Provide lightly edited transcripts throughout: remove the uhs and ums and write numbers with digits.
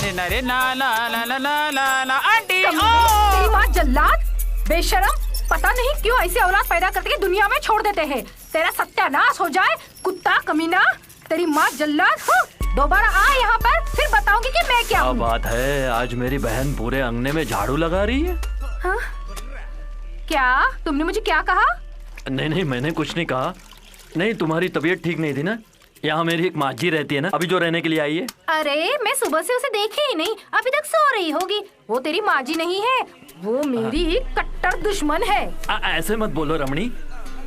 नरे नरे ला ला ला ला ला ला ला। Aunty तेरी माँ जल्लाद, बेशरम, पता नहीं क्यों ऐसी औलाद पैदा करके दुनिया में छोड़ देते हैं। तेरा सत्यानाश हो जाए कुत्ता कमीना। तेरी माँ जल्लाद, दोबारा आ यहाँ पर, फिर बताऊंगी कि मैं क्या हूँ। बात है, आज मेरी बहन पूरे अंगने में झाड़ू लगा रही है। हाँ? क्या तुमने मुझे क्या कहा? नहीं, मैंने कुछ नहीं कहा। नहीं, तुम्हारी तबीयत ठीक नहीं थी ना? यहाँ मेरी एक माजी रहती है ना, अभी जो रहने के लिए आई है। अरे मैं सुबह से उसे देखी ही नहीं, अभी तक सो रही होगी। वो तेरी माजी नहीं है, वो मेरी कट्टर दुश्मन है। ऐसे मत बोलो रमणी,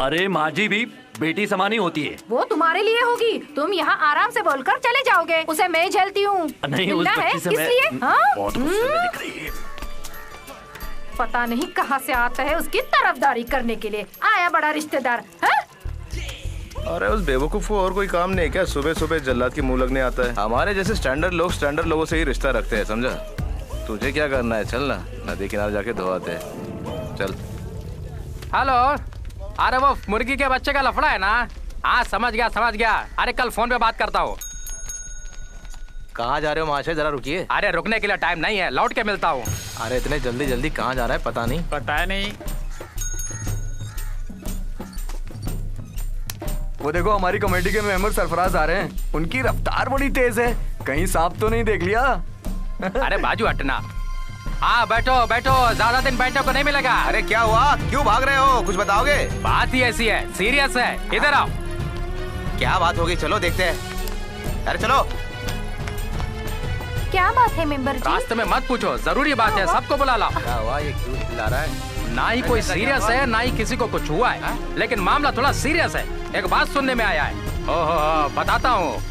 अरे माजी भी बेटी समान ही होती है। वो तुम्हारे लिए होगी, तुम यहाँ आराम से बोलकर चले जाओगे, उसे मैं झेलती हूँ। नहीं, उस बच्ची से मैं बहुत गुस्से में दिख रही है। पता नहीं कहाँ से आता है उसकी तरफदारी करने के लिए आया बड़ा रिश्तेदार। हाँ? अरे उस बेवकूफ को और कोई काम नहीं है क्या? सुबह सुबह जल्लाद के मुंह लगने आता है। हमारे जैसे स्टैंडर्ड लोग स्टैंडर्ड लोगों से ही रिश्ता रखते हैं, समझा? तुझे क्या करना है, चल ना नदी किनारे जाके धोआते हैं, चल। हेलो, अरे वो मुर्गी के बच्चे का लफड़ा है ना? हाँ समझ गया। अरे कल फोन पे बात करता हूँ। कहाँ जा रहे हो महाशय, जरा रुकिए। अरे रुकने के लिए टाइम नहीं है, लौट के मिलता हूँ। अरे इतने जल्दी कहाँ जा रहा है पता नहीं? पता नहीं। वो देखो हमारी कमेटी के मेंबर सरफराज आ रहे हैं, उनकी रफ्तार बड़ी तेज है, कहीं सांप तो नहीं देख लिया? अरे बाजू हटना। हाँ बैठो, ज्यादा दिन बैठने को नहीं मिलेगा। अरे क्या हुआ, क्यों भाग रहे हो, कुछ बताओगे? बात ही ऐसी है, सीरियस है, इधर आओ। क्या बात होगी, चलो देखते हैं। अरे चलो। क्या बात है मेंबर जी? रास्ते में मत पूछो, जरूरी बात है, सबको बुला लाओ। क्या हुआ, ये क्यों चिल्ला रहा है? ना ही कोई सीरियस है, ना ही किसी को कुछ हुआ है, लेकिन मामला थोड़ा सीरियस है। एक बात सुनने में आया है। ओहो, बताता हूँ।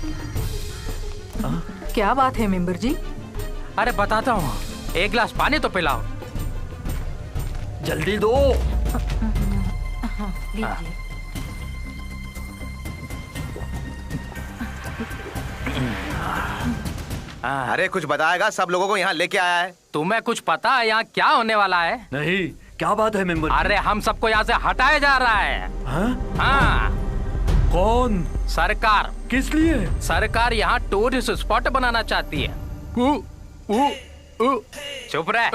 क्या बात है मेंबर जी? अरे बताता हूँ, एक गिलास पानी तो पिलाओ। जल्दी दो। अरे कुछ बताएगा, सब लोगों को यहाँ लेके आया है। तुम्हें कुछ पता है यहाँ क्या होने वाला है? नहीं, क्या बात है मेंबर? अरे हम सबको यहाँ से हटाया जा रहा है। हाँ। कौन? सरकार। किस लिए? सरकार यहाँ टूरिस्ट स्पॉट बनाना चाहती है। चुप रहे,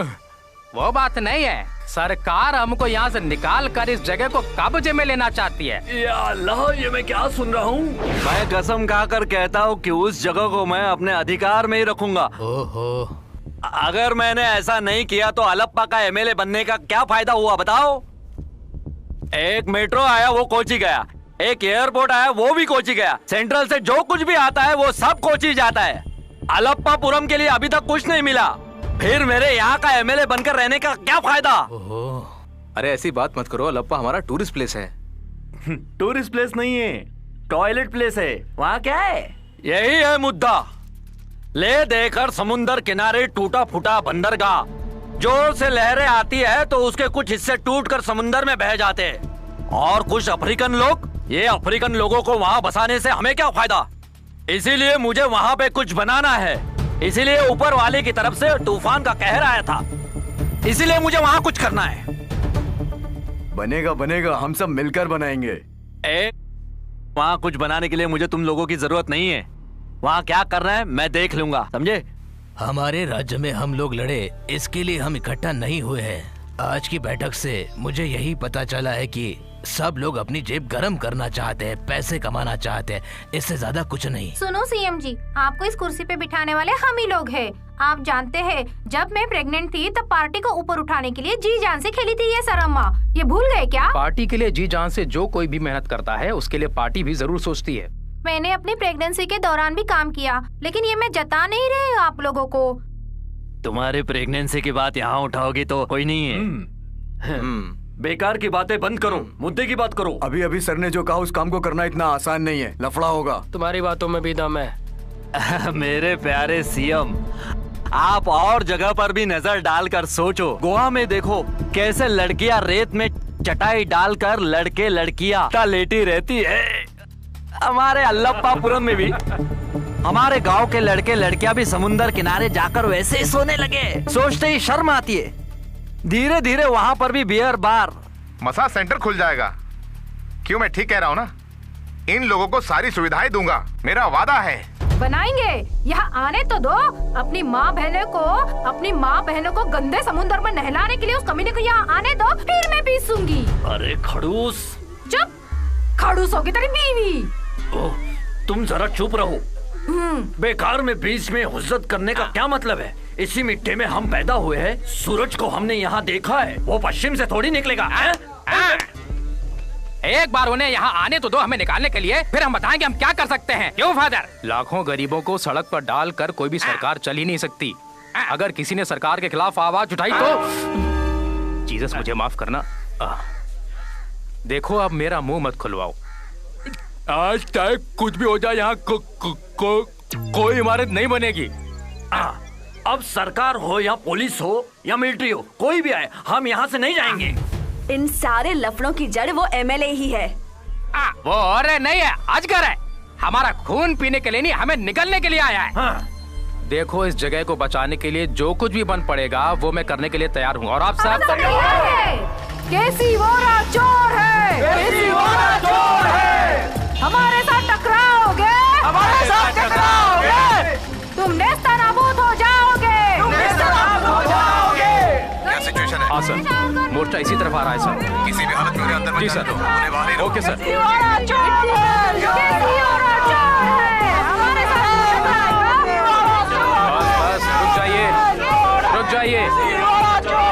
वो बात नहीं है। सरकार हमको यहाँ से निकाल कर इस जगह को कब्जे में लेना चाहती है। या अल्लाह, ये मैं क्या सुन रहा हूँ? मैं कसम खाकर कहता हूँ कि उस जगह को मैं अपने अधिकार में ही रखूंगा। ओहो। अगर मैंने ऐसा नहीं किया तो अलप्पा का एमएलए बनने का क्या फायदा हुआ बताओ? एक मेट्रो आया वो कोची गया, एक एयरपोर्ट आया वो भी कोची गया, सेंट्रल से जो कुछ भी आता है वो सब कोची जाता है। अलप्पापुरम के लिए अभी तक कुछ नहीं मिला, फिर मेरे यहाँ का एमएलए बनकर रहने का क्या फायदा? अरे ऐसी बात मत करो, अलप्पा हमारा टूरिस्ट प्लेस है। टूरिस्ट प्लेस नहीं है, टॉयलेट प्लेस है। वहाँ क्या है? यही है मुद्दा। ले देकर समुन्दर किनारे टूटा फूटा बंदरगाह, जोर से लहरें आती है तो उसके कुछ हिस्से टूटकर समुन्दर में बह जाते हैं। और कुछ अफ्रीकन लोग, ये अफ्रीकन लोगों को वहाँ बसाने से हमें क्या फायदा? इसीलिए मुझे वहाँ पे कुछ बनाना है, इसीलिए ऊपर वाले की तरफ से तूफान का कहर आया था, इसीलिए मुझे वहाँ कुछ करना है। बनेगा, हम सब मिलकर बनाएंगे। वहाँ कुछ बनाने के लिए मुझे तुम लोगों की जरूरत नहीं है। वहाँ क्या करना है मैं देख लूंगा, समझे? हमारे राज्य में हम लोग लड़े, इसके लिए हम इकट्ठा नहीं हुए हैं। आज की बैठक से मुझे यही पता चला है कि सब लोग अपनी जेब गरम करना चाहते हैं, पैसे कमाना चाहते हैं, इससे ज्यादा कुछ नहीं। सुनो सीएम जी, आपको इस कुर्सी पे बिठाने वाले हम ही लोग हैं। आप जानते हैं, जब मैं प्रेग्नेंट थी तब पार्टी को ऊपर उठाने के लिए जी जान से खेली थी ये सरम्मा, ये भूल गए क्या? पार्टी के लिए जी जान से जो कोई भी मेहनत करता है उसके लिए पार्टी भी जरूर सोचती है। मैंने अपनी प्रेगनेंसी के दौरान भी काम किया, लेकिन ये मैं जता नहीं रही हूँ आप लोगों को। तुम्हारे प्रेगनेंसी की बात यहाँ उठाओगी तो कोई नहीं है। बेकार की बातें बंद करो, मुद्दे की बात करो। अभी सर ने जो कहा उस काम को करना इतना आसान नहीं है, लफड़ा होगा। तुम्हारी बातों में भी दम है। मेरे प्यारे सीएम, आप और जगह पर भी नजर डालकर सोचो। गोवा में देखो कैसे लड़कियां रेत में चटाई डालकर लड़के लड़कियां लेटी रहती है। हमारे अलप्पापुरम में भी हमारे गांव के लड़के लड़कियां भी समुन्दर किनारे जाकर वैसे ही सोने लगे। सोचते ही शर्म आती है। धीरे धीरे वहाँ पर भी बियर बार, मसाज सेंटर खुल जाएगा। क्यों, मैं ठीक कह रहा हूँ ना? इन लोगों को सारी सुविधाएं दूंगा, मेरा वादा है। बनाएंगे। यहाँ आने तो दो। अपनी माँ बहनों को गंदे समुद्र में नहलाने के लिए उस कमीने को यहाँ आने दो, फिर मैं पीसूंगी। अरे खड़ूस। चुप, खड़ूस होगी तेरी बीवी। ओह, तुम जरा चुप रहो। बेकार में बीच में हुज्जत करने का क्या मतलब है? इसी मिट्टी में हम पैदा हुए हैं। सूरज को हमने यहाँ देखा है, वो पश्चिम से थोड़ी निकलेगा। एक बार उन्हें यहाँ आने तो दो हमें निकालने के लिए, फिर हम बताएंगे हम क्या कर सकते हैं। क्यों फादर? लाखों गरीबों को सड़क पर डालकर कोई भी सरकार चल ही नहीं सकती। अगर किसी ने सरकार के खिलाफ आवाज उठाई तो जीसस मुझे माफ करना। देखो अब मेरा मुंह मत खुलवाओ। आज तक कुछ भी हो जाए यहाँ कोई इमारत नहीं बनेगी। अब सरकार हो या पुलिस हो या मिलिट्री हो, कोई भी आए, हम यहाँ से नहीं जाएंगे। इन सारे लफड़ों की जड़ वो एमएलए ही है। वो और नहीं है, अजगर है। हमारा खून पीने के लिए नहीं, हमें निकलने के लिए आया है। देखो इस जगह को बचाने के लिए जो कुछ भी बन पड़ेगा वो मैं करने के लिए तैयार हूँ। और आप सब केसी वोरा चोर है, केसी वोरा चोर है। हमारे साथ टकराओगे, हमारे साथ टकराओगे, तुम नेस्तनाबूद हो जाओगे, तुम नेस्तनाबूद हो जाओगे। क्या सिचुएशन है? हाँ सर, मोर्चा इसी तरफ आ रहा है सर। किसी भी हालत में उन्हें अंदर मत जी जाने सर। दो, उन्हें बाहर ही रखो। Okay sir. केसी वोरा चोर है, केसी वोरा चोर है। हमारे साथ बस रुक जाइए, रुक जाइए,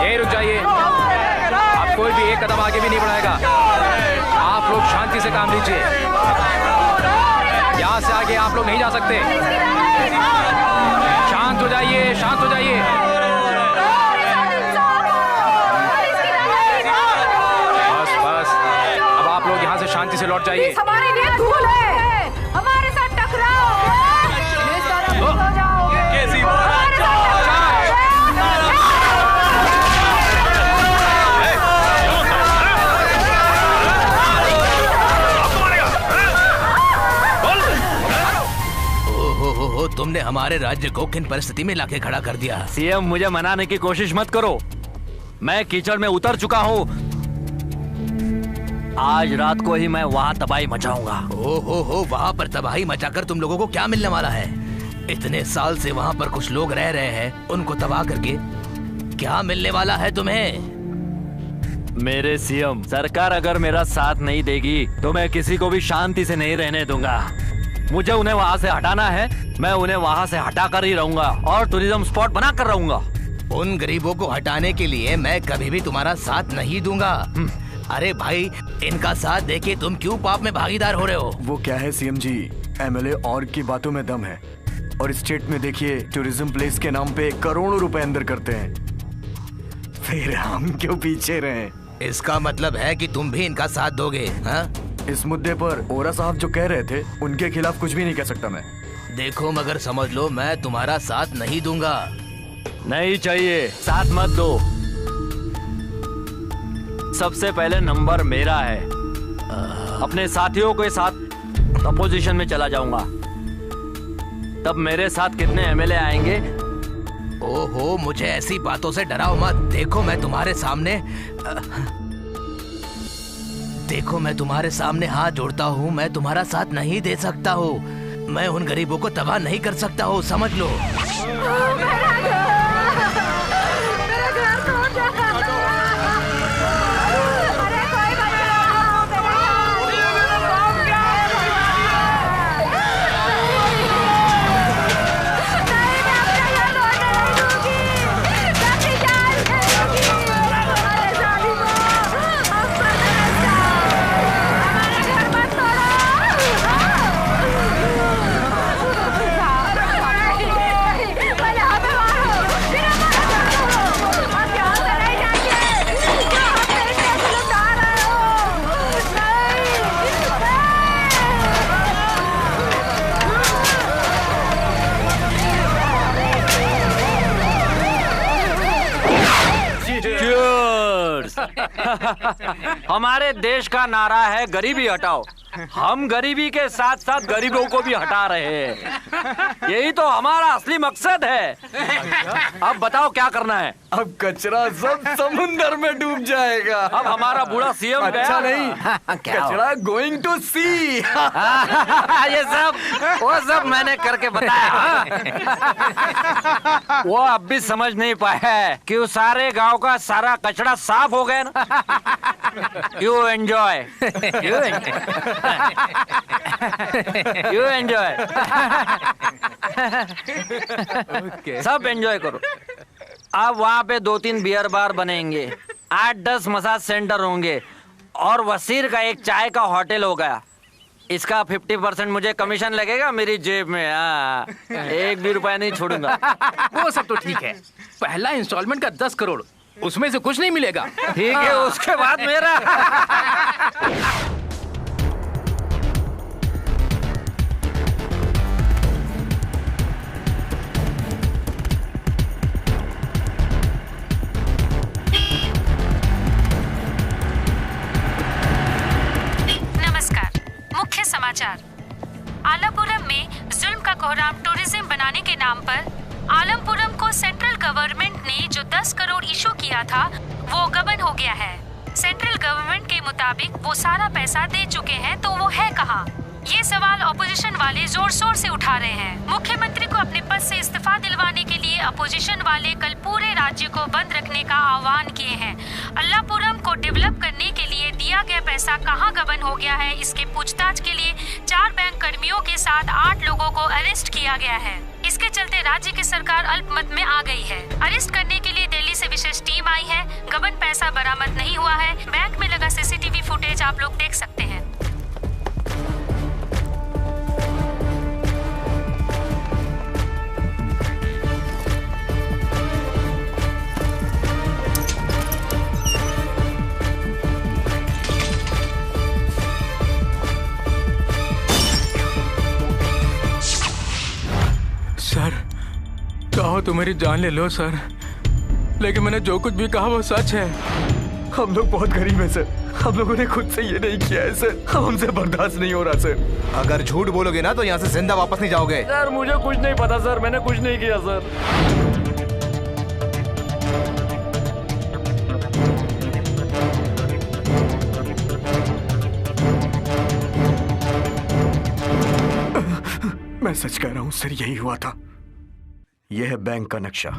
यही रुक जाइए। आप कोई भी एक कदम आगे भी नहीं बढ़ाएगा। आप लोग शांति से काम लीजिए। यहाँ से आगे आप लोग नहीं जा सकते। शांत हो जाइए, शांत हो जाइए। बस बस, अब आप लोग यहाँ से शांति से लौट जाइए। हमारे लिए धूल है, हमारे साथ टकराओगे, नेस्तनाबूद हो जाओगे। हो, तुमने हमारे राज्य को किन परिस्थिति में लाके खड़ा कर दिया। सीएम मुझे मनाने की कोशिश मत करो, मैं कीचड़ में उतर चुका हूँ। आज रात को ही मैं वहाँ तबाही मचाऊंगा। हो, वहाँ पर तबाही मचाकर तुम लोगों को क्या मिलने वाला है? इतने साल से वहाँ पर कुछ लोग रह रहे हैं, उनको तबाह करके क्या मिलने वाला है तुम्हें? मेरे सीएम, सरकार अगर मेरा साथ नहीं देगी तो मैं किसी को भी शांति से नहीं रहने दूंगा। मुझे उन्हें वहाँ से हटाना है, मैं उन्हें वहाँ से हटा कर ही रहूंगा और टूरिज्म स्पॉट बना कर रहूंगा। उन गरीबों को हटाने के लिए मैं कभी भी तुम्हारा साथ नहीं दूंगा। अरे भाई, इनका साथ देके तुम क्यों पाप में भागीदार हो रहे हो? वो क्या है सीएम जी, एमएलए और की बातों में दम है, और स्टेट में देखिए टूरिज्म प्लेस के नाम पे करोड़ों रुपए अंदर करते हैं, फिर हम क्यों पीछे रहे? इसका मतलब है कि तुम भी इनका साथ दोगे? हाँ? इस मुद्दे पर ओरा साहब जो कह रहे थे उनके खिलाफ कुछ भी नहीं कह सकता मैं। देखो मगर समझ लो, मैं तुम्हारा साथ नहीं दूंगा। नहीं चाहिए, साथ मत दो। सबसे पहले नंबर मेरा है। अपने साथियों के साथ अपोजिशन में चला जाऊंगा, तब मेरे साथ कितने एमएलए आएंगे? ओहो, मुझे ऐसी बातों से डराओ मत। देखो मैं तुम्हारे सामने हाथ जोड़ता हूँ, मैं तुम्हारा साथ नहीं दे सकता हूँ। मैं उन गरीबों को तबाह नहीं कर सकता हूँ, समझ लो। हमारे देश का नारा है गरीबी हटाओ, हम गरीबी के साथ साथ गरीबों को भी हटा रहे हैं। यही तो हमारा असली मकसद है। अब बताओ क्या करना है? अब कचरा सब समुंदर में डूब जाएगा। अब हमारा बूढ़ा सीएम अच्छा नहीं, कचरा गोइंग टू सी। वो सब मैंने करके बताया। वो अब भी समझ नहीं पाया है कि उस सारे गांव का सारा कचरा साफ हो गया ना। यू एंजॉय, यू एंजॉय, सब एंजॉय करो। अब वहाँ पे 2-3 बियर बार बनेंगे, 8-10 मसाज सेंटर होंगे और वसीर का एक चाय का होटल होगा। इसका 50% मुझे कमीशन लगेगा मेरी जेब में। हाँ, 1 भी रुपया नहीं छोड़ूंगा। वो सब तो ठीक है, पहला इंस्टॉलमेंट का 10 करोड़, उसमें से कुछ नहीं मिलेगा। ठीक है, उसके बाद मेरा। मुख्य समाचार। आलमपुरम में जुल्म का कोहराम टूरिज्म बनाने के नाम पर आलमपुरम को सेंट्रल गवर्नमेंट ने जो 10 करोड़ इशू किया था वो गबन हो गया है। सेंट्रल गवर्नमेंट के मुताबिक वो सारा पैसा दे चुके हैं, तो वो है कहाँ? ये सवाल अपोजिशन वाले जोर शोर से उठा रहे हैं। मुख्यमंत्री को अपने पद से इस्तीफा दिलवाने के लिए अपोजिशन वाले कल पूरे राज्य को बंद रखने का आह्वान किए हैं। अल्लापुरम को डेवलप करने के लिए दिया गया पैसा कहां गबन हो गया है, इसके पूछताछ के लिए 4 बैंक कर्मियों के साथ 8 लोगों को अरेस्ट किया गया है। इसके चलते राज्य की सरकार अल्पमत में आ गई है। अरेस्ट करने के लिए दिल्ली से विशेष टीम आई है। गबन पैसा बरामद नहीं हुआ है। बैंक में लगा सीसीटीवी फुटेज आप लोग देख सकते हैं। सर, कहो तो मेरी जान ले लो सर, लेकिन मैंने जो कुछ भी कहा वो सच है। हम लोग बहुत गरीब हैं सर, हम लोगों ने खुद से ये नहीं किया है सर, हमसे बर्दाश्त नहीं हो रहा सर। अगर झूठ बोलोगे ना तो यहाँ से जिंदा वापस नहीं जाओगे। सर मुझे कुछ नहीं पता सर, मैंने कुछ नहीं किया सर। मैं सच कह रहा हूँ सर, यही हुआ था। यह है बैंक का नक्शा।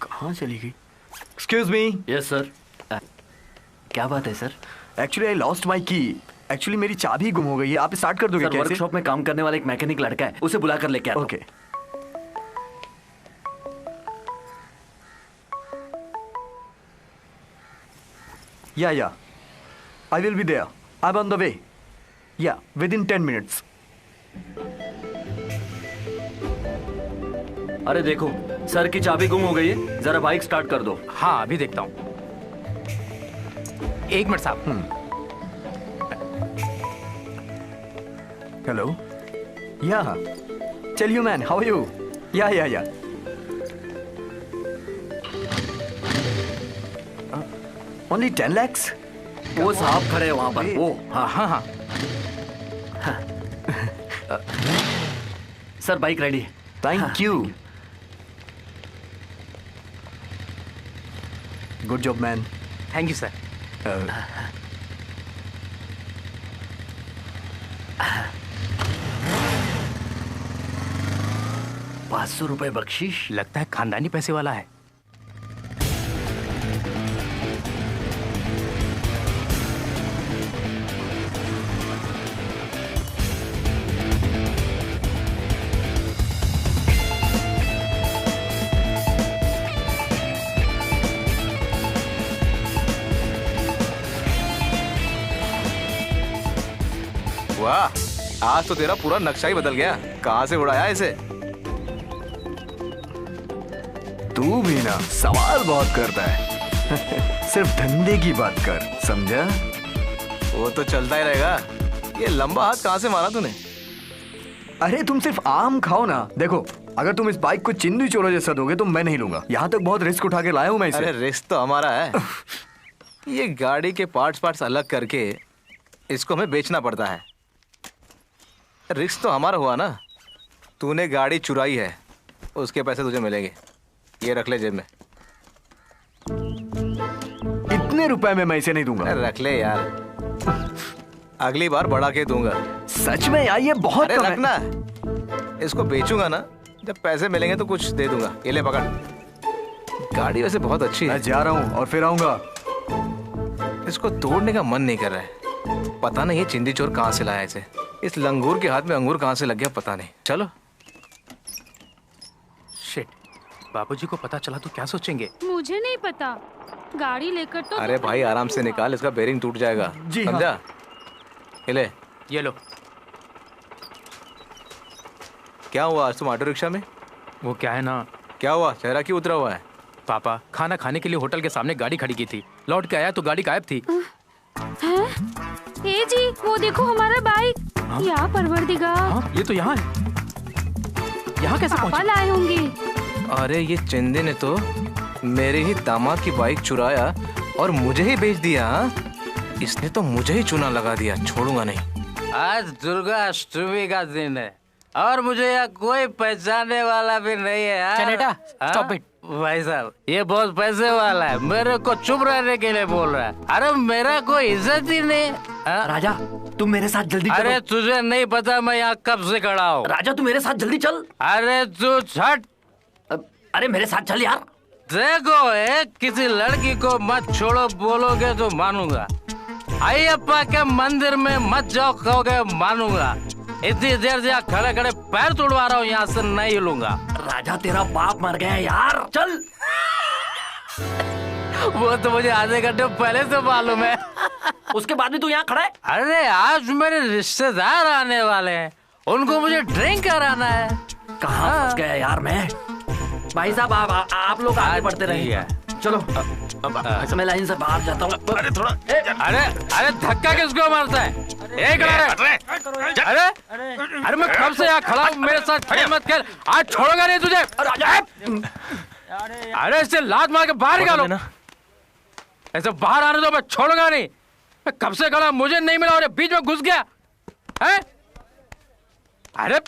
कहाँ चली गई? Excuse me. Yes sir. क्या बात है sir? Actually I lost my की। एक्चुअली मेरी चाबी गुम हो गई है, आप स्टार्ट कर दोगे सर, कैसे? वर्कशॉप में काम करने वाला एक मैकेनिक लड़का है, उसे बुला कर लेके आता हूं। Okay. Yeah. I will be there. I'm on the way. Yeah, within 10 minutes. अरे देखो, सर की चाबी गुम हो गई है, जरा बाइक स्टार्ट कर दो। हाँ, अभी देखता हूँ। एक मिनट साहब। Hello? Yeah. Tell you, man, how are you? Yeah. Only 10 lakhs? वो साहब खड़े हैं वहां पर, वो। हाँ। सर बाइक रेडी है। Thank you. Good job, man. Thank you sir. 500 रुपए बख्शीश। लगता है खानदानी पैसे वाला है। वाह, आज तो तेरा पूरा नक्शा ही बदल गया। कहाँ से उड़ाया इसे? तू भी ना सवाल बहुत करता है। सिर्फ धंधे की बात कर, समझा? वो तो चलता ही रहेगा। ये लंबा हाथ कहाँ से मारा तूने? अरे तुम सिर्फ आम खाओ ना। देखो, अगर तुम इस बाइक को चिंदी चोरों जैसा दोगे तो मैं नहीं लूंगा। यहाँ तक बहुत रिस्क उठा के लाया हूँ मैं इसे। अरे रिस्क तो हमारा है। ये गाड़ी के पार्ट्स अलग करके इसको हमें बेचना पड़ता है। रिस्क तो हमारा हुआ ना। तूने गाड़ी चुराई है, उसके पैसे तुझे मिलेंगे। ये रख ले जेब में। इतने रुपए में मैं इसे नहीं दूंगा। रख ले यार, अगली बार बढ़ा के दूंगा। सच में यार, ये बहुत कम है। रखना, इसको बेचूंगा ना, जब पैसे मिलेंगे तो कुछ दे दूंगा। ये ले पकड़। गाड़ी वैसे बहुत अच्छी है। मैं जा रहा हूँ और फिर आऊंगा। इसको तोड़ने का मन नहीं कर रहा है। पता नहीं ये चिंदी चोर कहाँ से लाया इसे। इस लंगूर के हाथ में अंगूर कहाँ से लग गया पता नहीं। चलो। शिट, बाबूजी को पता चला तो क्या सोचेंगे? मुझे नहीं पता, गाड़ी लेकर तो। अरे भाई आराम से निकाल, इसका बेरिंग टूट जाएगा। जी समझा? ले। ये लो। क्या हुआ आज तुम ऑटो रिक्शा में? वो क्या है ना। क्या हुआ, चेहरा क्यों उतरा हुआ है? पापा खाना खाने के लिए होटल के सामने गाड़ी खड़ी की थी, लौट के आया तो गाड़ी गायब थी। ए जी, वो देखो हमारा बाइक। या परवरदिगार। हाँ, ये तो यहाँ है। यहाँ कैसे पापा पहुँची? लाए होंगे। अरे ये चिंदे ने तो मेरे ही दामाद की बाइक चुराया और मुझे ही बेच दिया। इसने तो मुझे ही चूना लगा दिया, छोड़ूंगा नहीं। आज दुर्गा अष्टमी का दिन है और मुझे यहाँ कोई पहचानने वाला भी नहीं है यार। चनेटा, stop it। भाई साहब, ये बहुत पैसे वाला है, मेरे को चुप रहने के लिए बोल रहा है। अरे मेरा कोई इज्जत ही नहीं। राजा, तुम मेरे साथ जल्दी चलो। अरे तुझे नहीं पता मैं यहाँ कब से खड़ा हूँ। राजा तू मेरे साथ जल्दी चल। अरे तू छट। अरे मेरे साथ चल यार। देखो, एक किसी लड़की को मत छोड़ो बोलोगे तो मानूंगा। अयप्पा के मंदिर में मत जाओ कहोगे मानूंगा। इतनी देर से खड़े खड़े पैर तोड़वा रहा हूँ, यहाँ से नहीं हिलूंगा। राजा तेरा बाप मर गया यार, चल। वो तो मुझे आधे घंटे पहले से मालूम है। उसके बाद भी तू यहाँ खड़ा है? अरे आज मेरे रिश्तेदार आने वाले हैं, उनको मुझे ड्रिंक कराना है। कहाँ फंस गया यार मैं। भाई साहब आप लोग आगे बढ़ते रहिए। चलो मैं लाइन से बाहर जाता हूँ। अरे थोड़ा अरे धक्का किसको मारता है? एक अरे मैं कब से यहाँ खड़ा हूँ, मेरे साथ खेल मत खेल। आज छोड़ूंगा नहीं तुझे। अरे इससे लात मार के बाहर निकालो। ऐसे बाहर आने दो, मैं छोड़ूंगा नहीं। मैं कब से खड़ा, मुझे नहीं मिला और बीच में घुस गया है। अरे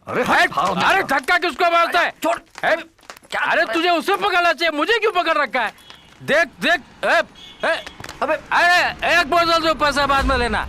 अरे धक्का किसको मारता है? छोड़। अरे तुझे उसे पकड़ना चाहिए, मुझे क्यों पकड़ रखा है? देख देख। अबे अरे एक बोतल जो पैसा बाद में लेना।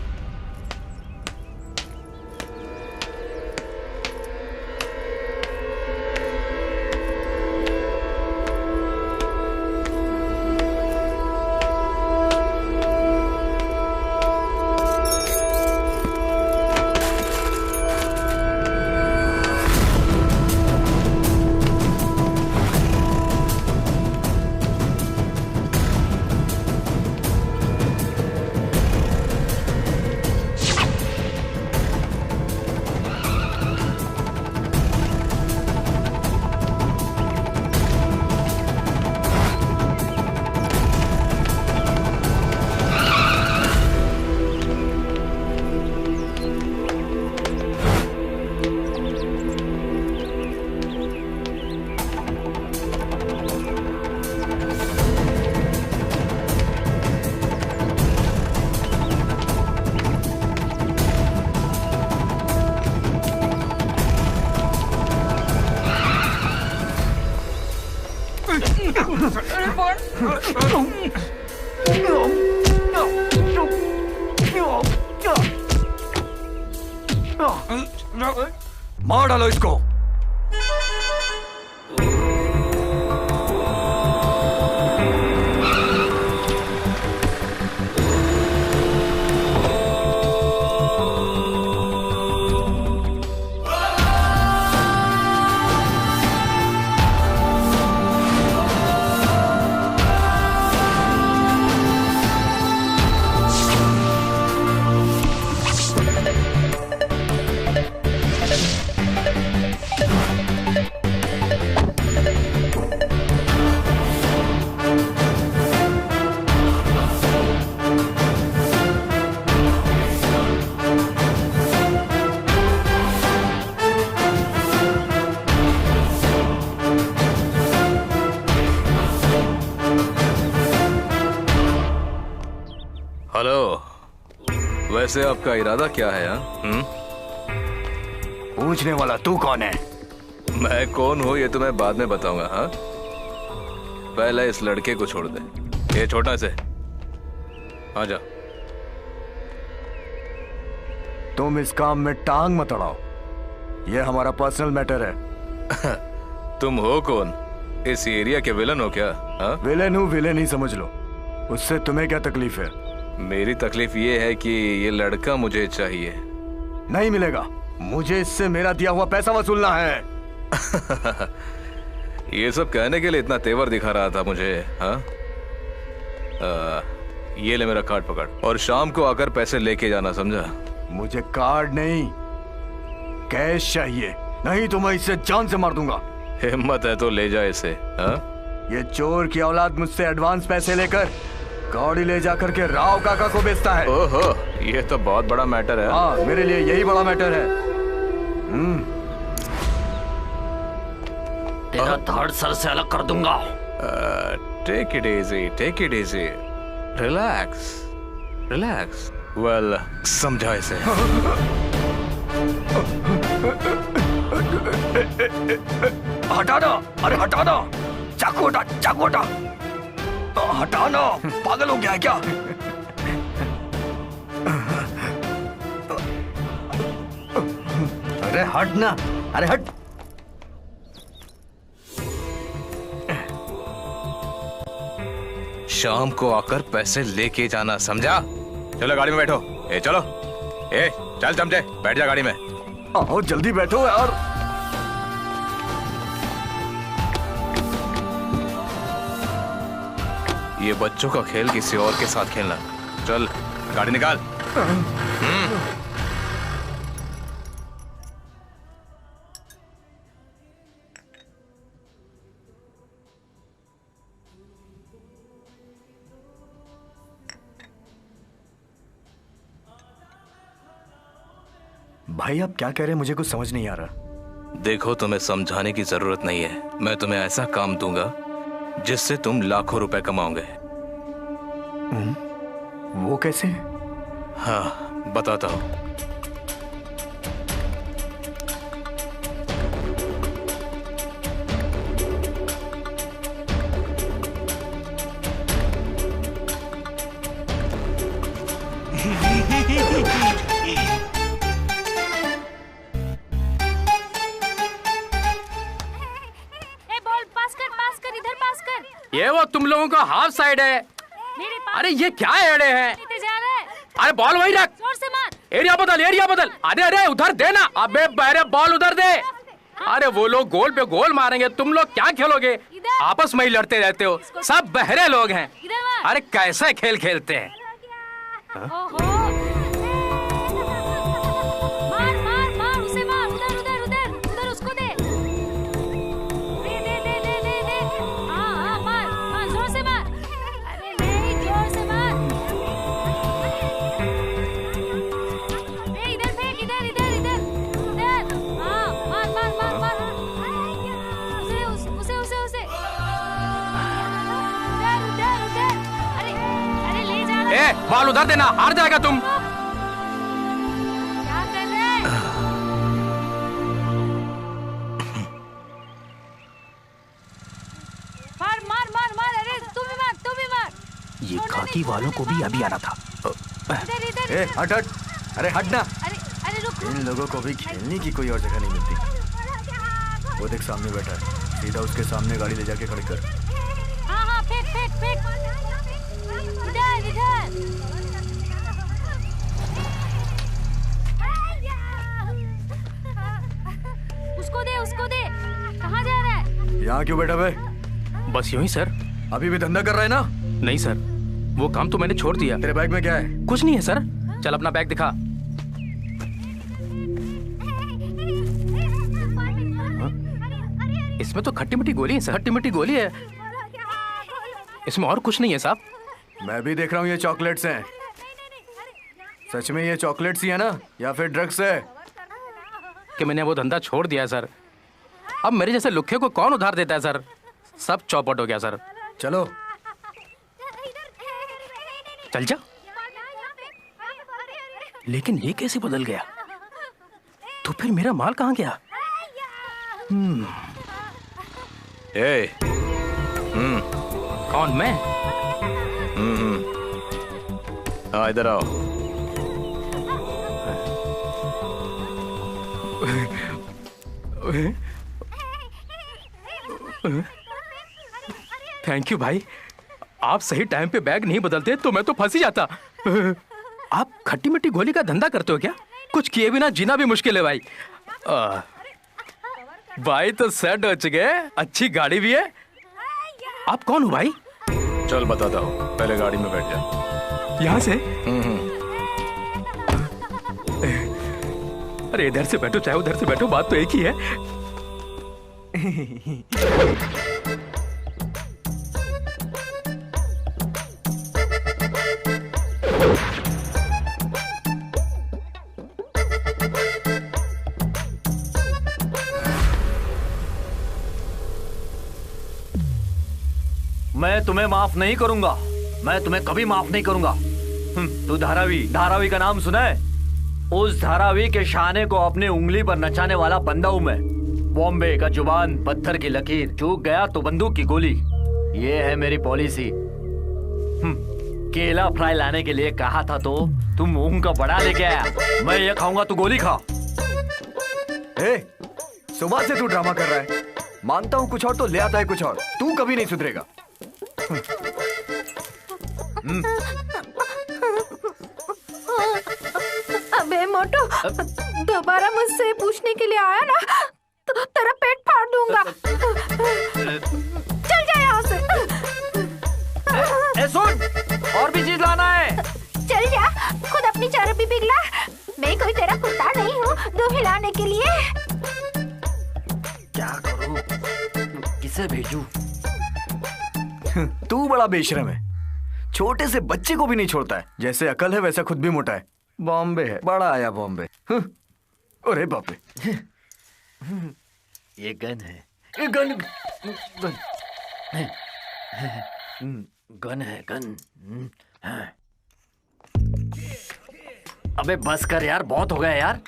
मार डालो इसको। वैसे आपका इरादा क्या है? पूछने वाला तू कौन है? मैं कौन हूँ ये तो मैं बाद में बताऊंगा। हाँ, पहले इस लड़के को छोड़ दे। ये छोटा से आ जा। तुम इस काम में टांग मत अड़ाओ, ये हमारा पर्सनल मैटर है। तुम हो कौन? इस एरिया के विलन हो क्या? हाँ? विलन हूँ, विलन ही समझ लो। उससे तुम्हें क्या तकलीफ है? मेरी तकलीफ ये है कि ये लड़का मुझे चाहिए। नहीं मिलेगा, मुझे इससे मेरा दिया हुआ पैसा वसूलना है। ये सब कहने के लिए इतना तेवर दिखा रहा था मुझे? हाँ, ये ले मेरा कार्ड पकड़ और शाम को आकर पैसे लेके जाना, समझा? मुझे कार्ड नहीं, कैश चाहिए, नहीं तो मैं इसे जान से मार दूंगा। हिम्मत है तो ले जा इसे। हाँ? ये चोर की औलाद मुझसे एडवांस पैसे लेकर गाड़ी ले जाकर के राव काका को बेचता है। ओहो, ये तो बहुत बड़ा मैटर है। हाँ, मेरे लिए यही बड़ा मैटर है। तेरा धड़ सर से अलग कर दूंगा। Take it easy, take it easy, relax, relax. Well, समझा इसे। हटा दो, अरे हटा दो, चाकू हटा, चाकू हटा, हटा ना, पागल हो गया है क्या? अरे हट ना, अरे हट। शाम को आकर पैसे लेके जाना, समझा? चलो गाड़ी में बैठो। ए चलो, ए चल चमचे, बैठ जा गाड़ी में। आओ जल्दी बैठो यार। ये बच्चों का खेल किसी और के साथ खेलना। चल गाड़ी निकाल। भाई आप क्या कह रहे हैं, मुझे कुछ समझ नहीं आ रहा। देखो, तुम्हें समझाने की जरूरत नहीं है। मैं तुम्हें ऐसा काम दूंगा जिससे तुम लाखों रुपए कमाओगे। वो कैसे? हाँ, बताता हूं। ये वो तुम लोगों का हाफ साइड है। अरे ये क्या एड़े हैं? अरे बॉल वही रख, जोर से मार। एरिया बदल, एरिया बदल। अरे अरे उधर दे ना। अबे बहरे, बॉल उधर दे। अरे वो लोग गोल पे गोल मारेंगे, तुम लोग क्या खेलोगे? आपस में ही लड़ते रहते हो, सब बहरे लोग हैं। अरे कैसे खेल खेलते हैं? बॉल उधर देना, हार जाएगा तुम। क्या कर रहे हैं? मार मार मार मार। बाकी वालों को भी अभी आना था। ए, हट हट, अरे हट ना। अरे रुक। इन लोगों को भी खेलने की कोई और जगह नहीं मिलती। वो देख सामने बैठा है, सीधा उसके सामने गाड़ी ले जाके खड़ी कर। हाँ फेंक। इधर। उसको दे। कहाँ जा रहा है? यहाँ क्यों बैठा भाई? बस यूं ही सर। अभी भी धंधा कर रहा है ना? नहीं सर, वो काम तो मैंने छोड़ दिया। तेरे बैग में क्या है? कुछ नहीं है सर। चल अपना बैग दिखा। इसमें तो खट्टी मीठी गोली है सर। खट्टी मीठी गोली है, इसमें और कुछ नहीं है साहब। मैं भी देख रहा हूँ ये चॉकलेट्स हैं। सच में ये चॉकलेट्स ही है ना, या फिर ड्रग्स है? कि मैंने वो धंधा छोड़ दिया है सर। अब मेरे जैसे लुखे को कौन उधार देता है सर? सब चौपट हो गया सर। चलो चल जा। लेकिन ये कैसे बदल गया? तो फिर मेरा माल कहाँ गया? कौन, मैं? हाँ इधर आओ। थैंक यू भाई, आप सही टाइम पे बैग नहीं बदलते तो मैं तो फंस ही जाता। आप खट्टी मिट्टी गोली का धंधा करते हो क्या? कुछ किए बिना जीना भी मुश्किल है भाई। भाई तो सेट हो चुके, अच्छी गाड़ी भी है। आप कौन हो भाई? चल बताता हूँ, पहले गाड़ी में बैठ जा। यहाँ से? अरे इधर से बैठो चाहे उधर से बैठो, बात तो एक ही है। मैं तुम्हें माफ नहीं करूंगा, मैं तुम्हें कभी माफ नहीं करूंगा। तू धारावी का नाम सुना है? उस धारावी के शाने को अपने उंगली पर नचाने वाला बंदा हूं मैं। बॉम्बे का जुबान, पत्थर की लकीर, चूक गया तो बंदूक की गोली। ये है मेरी पॉलिसी। केला फ्राई लाने के लिए कहा था तो तुम मुंह का बड़ा लेके आया। मैं ये खाऊंगा, तू गोली खा। सुबह से तू ड्रामा कर रहा है। मानता हूँ कुछ और तो ले आता है कुछ और। तू कभी नहीं सुधरेगा। अबे मोटू, दोबारा मुझसे पूछने के लिए आया ना तो तेरा पेट फाड़ दूंगा। चल जा यहाँ से। सुन, और भी चीज लाना है। चल जा, खुद अपनी चरबी पिघला। मैं कोई तेरा कुत्ता नहीं हूँ दूध हिलाने के लिए। क्या करूँ, किसे भेजूं? तू बड़ा बेशरम है, छोटे से बच्चे को भी नहीं छोड़ता है। जैसे अकल है वैसा खुद भी मोटा है। बॉम्बे है, बड़ा आया बॉम्बे। अरे बाप रे, ये गन है, ये गन है, गन। अबे बस कर यार, बहुत हो गया यार।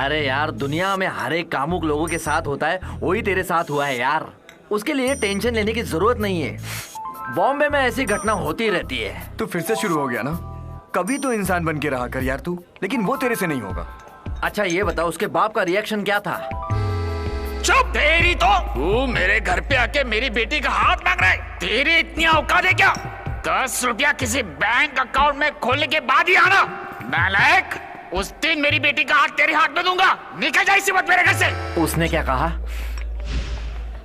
अरे यार, दुनिया में हर एक कामुक लोगों के साथ होता है, वही तेरे साथ हुआ है यार। उसके लिए टेंशन लेने की जरूरत नहीं है। बॉम्बे में ऐसी घटना होती रहती है। तू फिर से शुरू हो गया ना। कभी तो इंसान बन के रहा कर यार तू, लेकिन वो तेरे से नहीं होगा। अच्छा ये बता, उसके बाप का रिएक्शन क्या था? चुप तेरी तो। तू मेरे घर पे आके मेरी बेटी का हाथ मांग रहा है? तेरी इतनी औकात है क्या? 10 रुपया किसी बैंक अकाउंट में खोलने के बाद ही आना। नालायक, उस दिन मेरी बेटी का हाथ तेरे हाथ में दूंगा। निकल जा इसी वक्त मेरे घर से। उसने क्या कहा?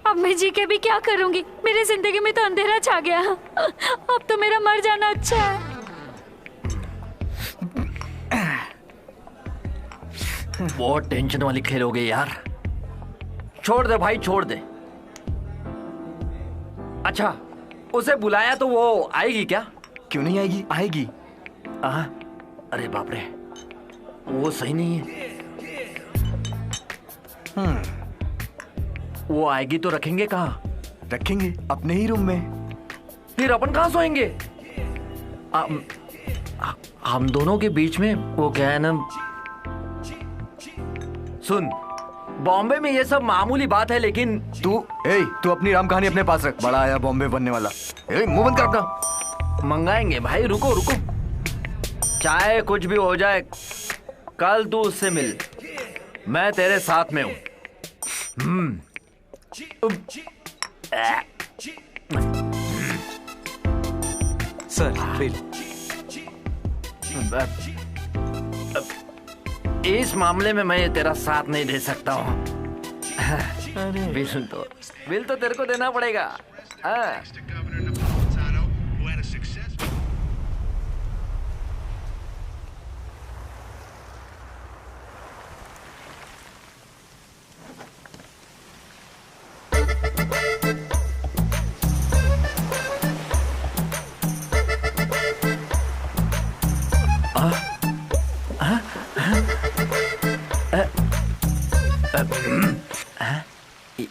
अब मैं जी के भी क्या करूंगी? मेरी जिंदगी में तो अंधेरा छा गया। अब तो मेरा मर जाना अच्छा है। बहुत टेंशन वाली खेल हो गई यार। छोड़ दे भाई, छोड़ दे। अच्छा, उसे बुलाया तो वो आएगी क्या? क्यों नहीं आएगी, आएगी। अरे बाप रे, वो सही नहीं है। वो आएगी तो रखेंगे कहाँ? रखेंगे अपने ही रूम में। फिर अपन कहाँ सोएंगे? हम दोनों के बीच में वो क्या है ना। सुन, बॉम्बे में ये सब मामूली बात है, लेकिन तू अपनी राम कहानी अपने पास रख। बड़ा आया बॉम्बे बनने वाला। मुंह बंद कर अपना। मंगाएंगे भाई, रुको रुको। चाहे कुछ भी हो जाए, कल तू उससे मिल, मैं तेरे साथ में हूं। Sir bill. इस मामले में मैं तेरा साथ नहीं दे सकता हूँ। बिल तो तेरे को देना पड़ेगा।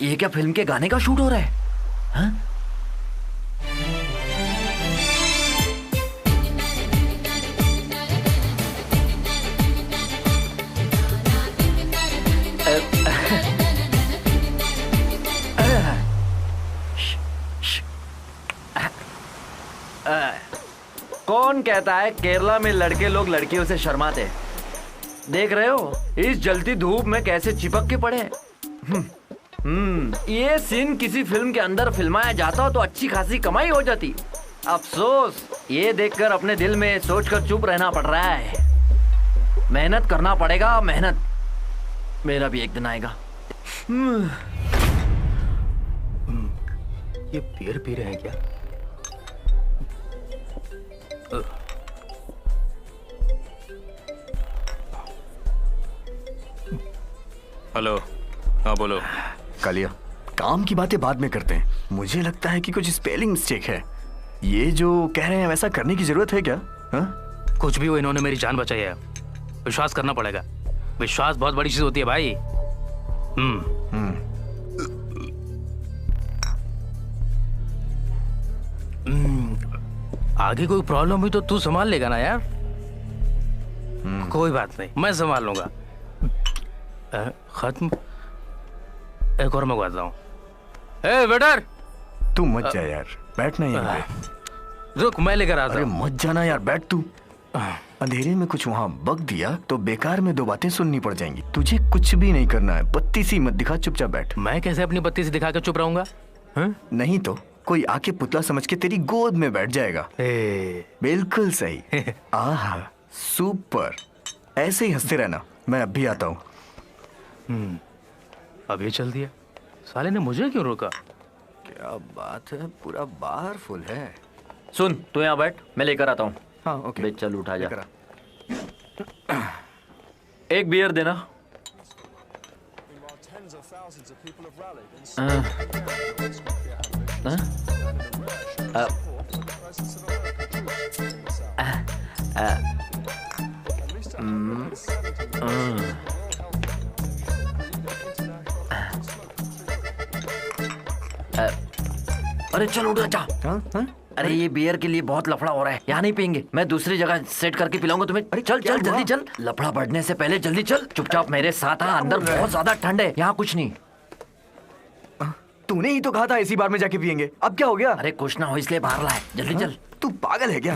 ये क्या फिल्म के गाने का शूट हो रहा है? हाँ? कौन कहता है केरला में लड़के लोग लड़कियों से शर्माते? देख रहे हो इस जलती धूप में कैसे चिपक के पड़े हैं। ये सीन किसी फिल्म के अंदर फिल्माया जाता हो तो अच्छी खासी कमाई हो जाती। अफसोस ये देखकर अपने दिल में सोचकर चुप रहना पड़ रहा है। मेहनत करना पड़ेगा, मेहनत। मेरा भी एक दिन आएगा। ये बियर पी रहे हैं क्या? हेलो, हाँ बोलो। कालिया, काम की बातें बाद में करते हैं। मुझे लगता है कि कुछ स्पेलिंग मिस्टेक है। ये जो कह रहे हैं वैसा करने की जरूरत है क्या? हा? कुछ भी हो, इन्होंने मेरी जान बचाई है। विश्वास करना पड़ेगा। विश्वास बहुत बड़ी चीज होती है भाई। आगे कोई प्रॉब्लम हुई तो तू संभाल लेगा ना यार? कोई बात नहीं, मैं संभाल लूंगा। खत्म। एक और मंगवाता हूँ। ए वेटर, तू मत जा यार, बैठना यहाँ पे। रुक, मैं लेकर आता हूँ। अरे मत जाना यार, बैठ तू। अंधेरे में कुछ वहाँ बक दिया तो बेकार में दो बातें सुननी पड़ जाएंगी। तुझे कुछ भी नहीं करना है, बत्ती सी मत दिखा, चुपचाप बैठ। मैं कैसे अपनी बत्ती से दिखा कर चुप रहूंगा? नहीं तो कोई आके पुतला समझ के तेरी गोद में बैठ जाएगा। बिल्कुल सही। आहा, सुपर। ऐसे ही हंसते रहना, मैं अब भी आता हूँ। अब ये चल दिया। साले ने मुझे क्यों रोका? क्या बात है, पूरा बार फुल है। सुन, तू यहाँ बैठ, मैं लेकर आता हूँ। हाँ ओके। चल उठा जा। एक बियर देना। अरे चल उठ जा। अरे ये बियर के लिए बहुत लफड़ा हो रहा है, यहाँ नहीं पियेंगे। मैं दूसरी जगह सेट करके पिलाऊंगा तुम्हें। अरे चल चल जल्दी चल, लफड़ा बढ़ने से पहले जल्दी चल। चुपचाप मेरे साथ आ, अंदर बहुत ज्यादा ठंड है, यहाँ कुछ नहीं। तूने ही तो कहा था इसी बार में जाके पियेंगे, अब क्या हो गया? अरे कुछ ना हो इसलिए बाहर लाए, जल्दी चल। तू पागल है क्या?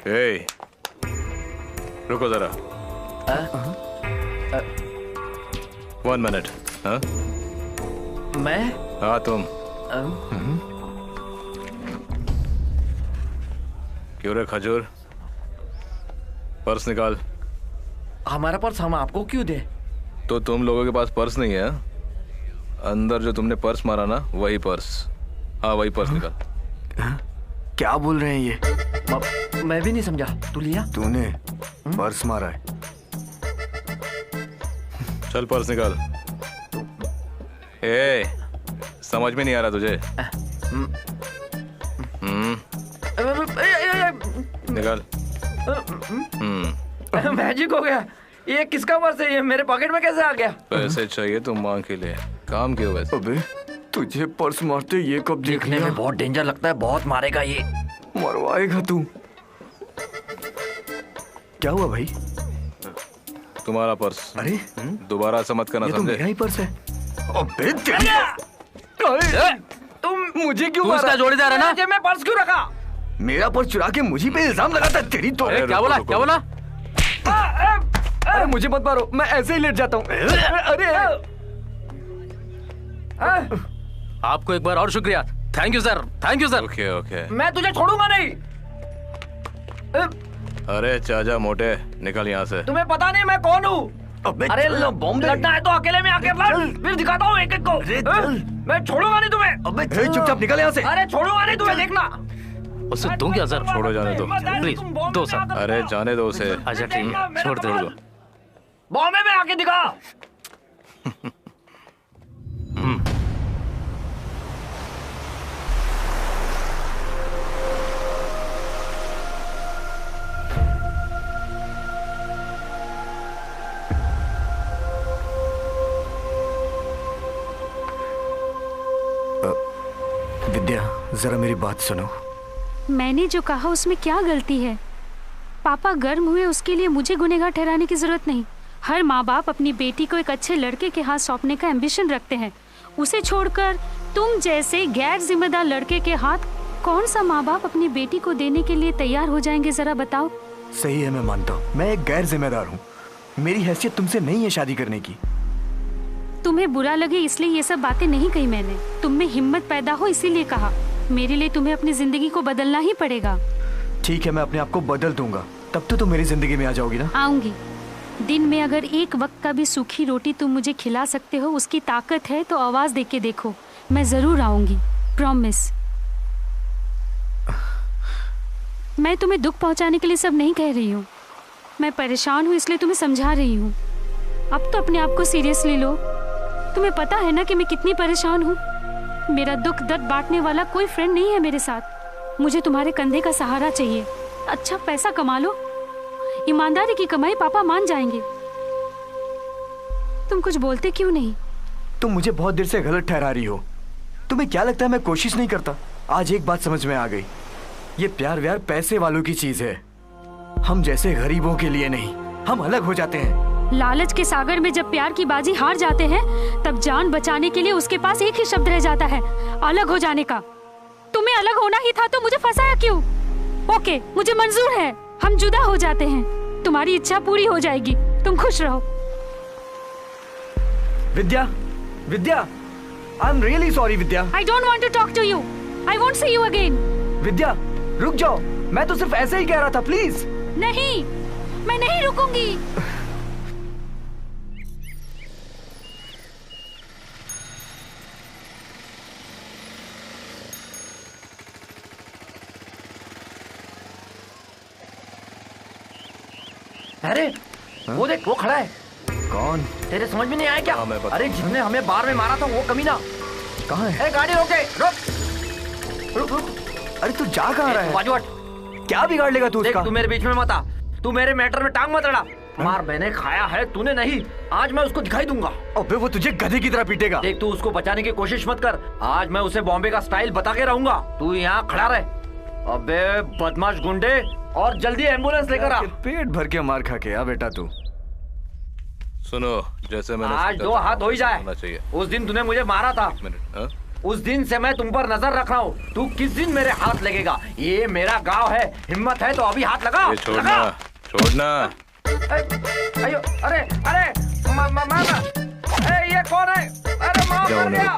ए, रुको जरा। 1 मिनट। हाँ मैं? हाँ तुम। क्यों रे खजूर, पर्स निकाल। हमारा पर्स हम आपको क्यों दे? तो तुम लोगों के पास पर्स नहीं है? अंदर जो तुमने पर्स मारा ना, वही पर्स। हाँ वही पर्स निकाल। क्या बोल रहे हैं ये? मैं भी नहीं समझा। तू लिया? तूने पर्स मारा है? चल पर्स निकाल। ए, समझ में नहीं आ रहा तुझे? निकाल। मैजिक हो गया। ये किसका पर्स है? ये मेरे पॉकेट में कैसे आ गया? पैसे चाहिए तो मांग के ले। काम क्यों वैसे? अबे तुझे पर्स मारते ये कब देखने में बहुत डेंजर लगता है, बहुत मारेगा ये। मरवाएगा तू। क्या हुआ भाई? तुम्हारा पर्स। अरे दोबारा ऐसा मत करना, समझे? मेरा ही पर्स है। अबे तुम मुझे क्यों तू इसका जोड़ीदार है ना? जेब में पर्स क्यों रखा? मेरा पर्स चुरा के मुझे पे इल्जाम लगाता तेरी तो। क्या बोला क्या बोला? अरे मुझे मत मारो, मैं ऐसे ही लेट जाता हूँ। अरे आपको एक बार और शुक्रिया। Thank you sir, thank you sir. Okay okay, मैं तुझे छोड़ूंगा नहीं। अरे चाचा मोटे, निकल यहाँ से। तुम्हें पता नहीं मैं कौन हूँ? अरे बॉम्बे लड़ना है तो अकेले में आके लड़, फिर दिखाता हूँ एक एक को। मैं छोड़ूंगा नहीं तुम्हें। अबे चुपचाप निकल यहाँ से। अरे छोड़ूंगा नहीं तुम्हें, देखना। उसे दूं क्या सर? छोड़ो, जाने दो प्लीज, दो सर। अरे जाने दो उसे। अच्छा ठीक है, छोड़ दो। बॉम्बे में आके दिखा। विद्या, जरा मेरी बात सुनो। मैंने जो कहा उसमें क्या गलती है? पापा गर्म हुए उसके लिए मुझे गुनहगार ठहराने की जरूरत नहीं। हर माँ बाप अपनी बेटी को एक अच्छे लड़के के हाथ सौंपने का एम्बिशन रखते हैं। उसे छोड़कर तुम जैसे गैर जिम्मेदार लड़के के हाथ कौन सा माँ बाप अपनी बेटी को देने के लिए तैयार हो जाएंगे? जरा बताओ। सही है, मैं मानता हूँ मैं एक गैर जिम्मेदार हूँ। मेरी हैसियत तुमसे नहीं है शादी करने की। तुम्हें बुरा लगे इसलिए ये सब बातें नहीं कही मैंने। तुम में हिम्मत पैदा हो इसीलिए कहा। मेरे लिए तुम्हें अपनी जिंदगी को बदलना ही पड़ेगा। ठीक है, मैं अपने आप को बदल दूंगा, तब तो तुम मेरी जिंदगी में आ जाओगी ना? आऊंगी। दिन में अगर एक वक्त का भी सूखी रोटी तुम मुझे खिला सकते हो, उसकी ताकत है तो आवाज दे के देखो। मैं जरूर आऊंगी, प्रॉमिस। मैं तुम्हें दुख पहुंचाने के लिए सब नहीं कह रही हूँ। मैं परेशान हूँ इसलिए तुम्हें समझा रही हूँ। अब तो अपने आप को सीरियसली लो। तुम्हें पता है ना कि मैं कितनी परेशान हूँ। मेरा दुख दर्द बांटने वाला कोई फ्रेंड नहीं है मेरे साथ। मुझे तुम्हारे कंधे का सहारा चाहिए। अच्छा पैसा कमा लो, ईमानदारी की कमाई पापा मान जाएंगे। तुम कुछ बोलते क्यों नहीं? तुम मुझे बहुत देर से गलत ठहरा रही हो। तुम्हें क्या लगता है मैं कोशिश नहीं करता? आज एक बात समझ में आ गई, ये प्यार व्यार पैसे वालों की चीज है। हम जैसे गरीबों के लिए नहीं, हम अलग हो जाते हैं। लालच के सागर में जब प्यार की बाजी हार जाते हैं, तब जान बचाने के लिए उसके पास एक ही शब्द रह जाता है, अलग हो जाने का। तुम्हें अलग होना ही था तो मुझे फंसाया क्यों? ओके, मुझे मंजूर है, हम जुदा हो जाते हैं। तुम्हारी इच्छा पूरी हो जाएगी, तुम खुश रहो। Vidya, Vidya, I am really sorry Vidya. I don't want to talk to you. I won't see you again. विद्या, रुक जाओ, मैं तो सिर्फ ऐसे ही कह रहा था, प्लीज। नहीं, मैं नहीं रुकूंगी। अरे वो देख, वो खड़ा है। कौन? तेरे समझ में नहीं आया क्या? अरे जिसने हमें बार में मारा था वो कमीना। कहाँ है? गाड़ी रोके, रुक रुक रुक। अरे तू जा कहाँ रहा है? बाजू हट। क्या बिगाड़ लेगा तू उसका? तू मेरे बीच में मत आ। तू मेरे मैटर में टांग मत अड़ा। मार मैंने खाया है, तूने नहीं। आज मैं उसको दिखाई दूंगा। अबे वो तुझे गधे की तरह पीटेगा। देख, तू उसको बचाने की कोशिश मत कर। आज मैं उसे बॉम्बे का स्टाइल बता के रहूंगा। तू यहाँ खड़ा रहे। अबे बदमाश गुंडे, और जल्दी एम्बुलेंस लेकर आ। पेट भर के मार खा के आ बेटा तू। सुनो, जैसे मैंने आज दो हाथ हो ही जाए। उस दिन तूने मुझे मारा था, उस दिन से मैं तुम पर नजर रख रहा हूँ। तू किस दिन मेरे हाथ लगेगा? ये मेरा गांव है, हिम्मत है तो अभी हाथ लगा। ये छोड़ना, छोड़ना। अयो, अरे अरे ये कौन है? अरे माफ कर दिया।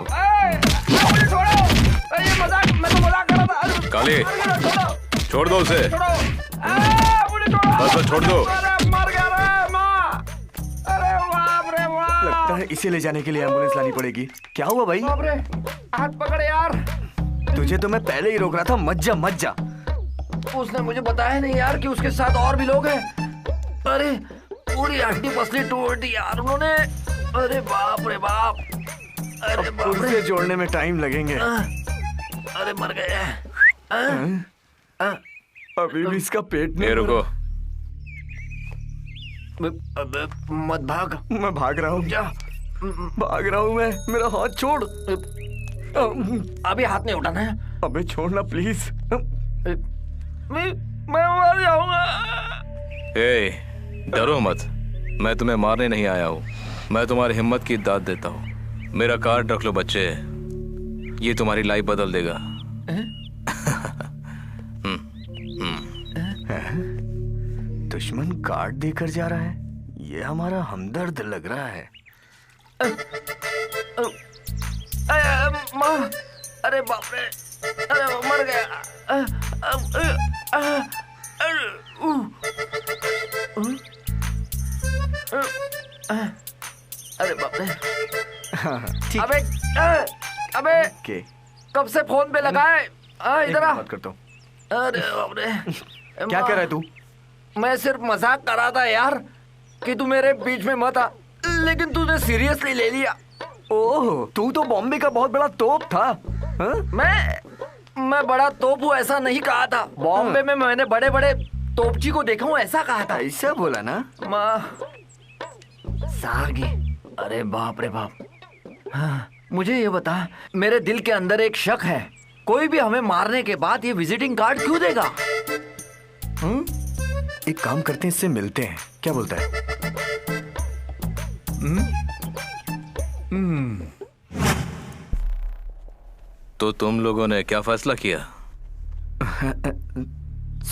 मुझे छोड़ो, ये मजाक, मैं तो मजाक कर रहा था। काली, छोड़ दो उसे। बस छोड़ दो। मर गया रे माँ। अरे बाप रे बाप। लगता है इसे ले जाने के लिए एम्बुलेंस लानी पड़ेगी। क्या हुआ भाई? बाप रे, हाथ पकड़ यार। तुझे तो मैं पहले ही रोक रहा था, मत जा मत जा। उसने मुझे बताया नहीं यार कि उसके साथ और भी लोग हैं। अरे पूरी हड्डी पसली तोड़ दी यार उन्होंने। अरे बाप रे बाप। अरे बाप रे, जोड़ने में टाइम लगेंगे। अरे मर गए। अभी भी इसका पेट में। रुको, मत भाग। मैं भाग रहा हूँ, भाग रहा हूँ मैं। मेरा हाथ छोड़। अभी हाथ नहीं उठाना है। अबे छोड़ना प्लीज। मैं मर जाऊंगा। डरो मत, मैं तुम्हें मारने नहीं आया हूँ। मैं तुम्हारी हिम्मत की दाद देता हूँ। मेरा कार्ड रख लो बच्चे, ये तुम्हारी लाइफ बदल देगा। दुश्मन कार्ड देकर जा रहा है, ये हमारा हमदर्द लग रहा है। माँ, अरे बाप रे, अरे वो मर गया। अरे बाप रे। अबे अबे कब से फोन पे लगा है? इधर आ। बात करता हूँ। अरे बाप रे। क्या कर रहा है तू? मैं सिर्फ मजाक कर रहा था यार कि तू मेरे बीच में मत आ, लेकिन तूने सीरियसली ले लिया। ओह, तू तो बॉम्बे का बहुत बड़ा तोप था। हा? मैं बड़ा तोप हूँ ऐसा नहीं कहा था। बॉम्बे में मैंने बड़े बड़े तोपची को देखा हूँ ऐसा कहा था। ऐसा बोला ना? सागी, अरे बाप रे बाप। हाँ, मुझे ये बता, मेरे दिल के अंदर एक शक है, कोई भी हमें मारने के बाद ये विजिटिंग कार्ड क्यों देगा? एक काम करते हैं, इससे मिलते हैं, क्या बोलता है? तो तुम लोगों ने क्या फैसला किया?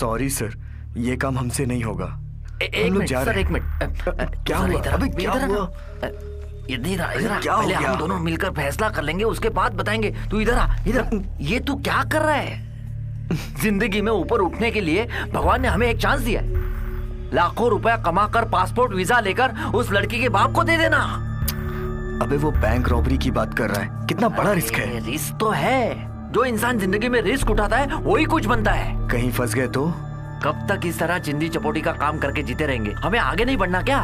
सॉरी सर, ये काम हमसे नहीं होगा। एक मिनट सर, एक मिनट। क्या हुआ? अबे क्या हुआ? इधर आ, पहले हम दोनों मिलकर फैसला कर लेंगे, उसके बाद बताएंगे। तू इधर आ, इधर। ये तू क्या कर रहा है? जिंदगी में ऊपर उठने के लिए भगवान ने हमें एक चांस दिया है। लाखों रुपया कमाकर पासपोर्ट वीजा लेकर उस लड़की के बाप को दे देना। अबे वो बैंक रॉबरी की बात कर रहा है, कितना बड़ा रिस्क है। रिस्क तो है, जो इंसान जिंदगी में रिस्क उठाता है वही कुछ बनता है। कहीं फंस गए तो? कब तक इस तरह चिंदी चपोटी का काम करके जीते रहेंगे? हमें आगे नहीं बढ़ना क्या?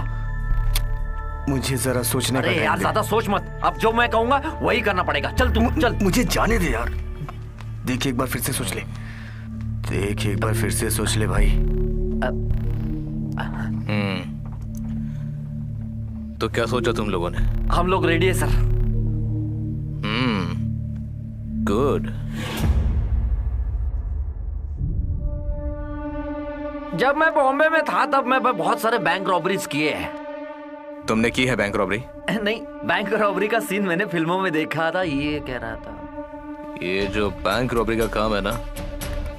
मुझे जरा सोचने का। अरे यार ज्यादा सोच मत, अब जो मैं कहूंगा वही करना पड़ेगा। चल तू चल। मुझे जाने दे यार। देखिए एक बार फिर से सोच ले, देखिए एक बार फिर से सोच ले भाई। तो क्या सोचा तुम लोगों ने? हम लोग रेडी है सर। गुड। जब मैं बॉम्बे में था तब मैं बहुत सारे बैंक रॉबरीज किए हैं। तुमने की है बैंक रॉबरी? नहीं, बैंक रॉबरी का सीन मैंने फिल्मों में देखा था, ये कह रहा था। ये जो बैंक रॉबरी का काम है ना,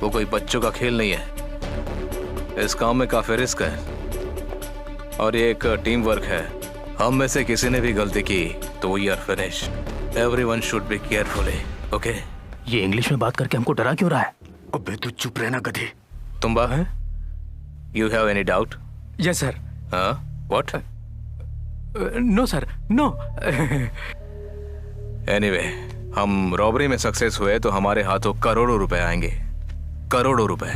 वो कोई बच्चों का खेल नहीं है। इस काम में काफी रिस्क है और ये एक टीम वर्क है। हम में से किसी ने भी गलती की तो we are finished. Everyone should be careful, okay? ये इंग्लिश में बात करके हमको डरा क्यों रहा है? अबे तू चुप रहना गधे। तुम बात है? You have any doubt? Yes, sir. What? No, sir. No. Anyway, हम रॉबरी में सक्सेस हुए तो हमारे हाथों करोड़ों रुपए आएंगे। करोड़ों रुपए,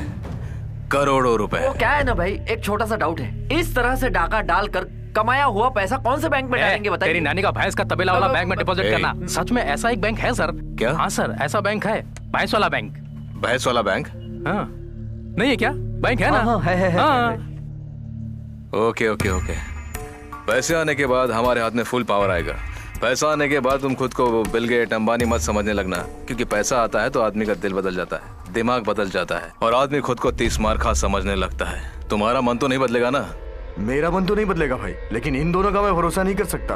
करोड़ों रुपए। वो क्या है ना भाई, एक छोटा सा डाउट है। इस तरह से डाका डालकर कमाया हुआ पैसा कौन से बैंक में डालेंगे बताइए? तेरी नानी का भैंस का तबेला वाला बैंक में डिपॉजिट करना। सच में ऐसा एक बैंक है सर? क्या? हाँ सर, ऐसा बैंक है, भैंस वाला बैंक। भैंस वाला बैंक? हाँ, नहीं है क्या? बैंक है ना? हाँ। Okay okay okay. पैसे आने के बाद हमारे हाथ में फुल पावर आएगा। पैसा आने के बाद तुम खुद को बिल गेट अंबानी मत समझने लगना, क्योंकि पैसा आता है तो आदमी का दिल बदल जाता है, दिमाग बदल जाता है और आदमी खुद को 30 मार्खा समझने लगता है। तुम्हारा मन तो नहीं बदलेगा ना? मेरा मन तो नहीं बदलेगा भाई, लेकिन इन दोनों का मैं भरोसा नहीं कर सकता।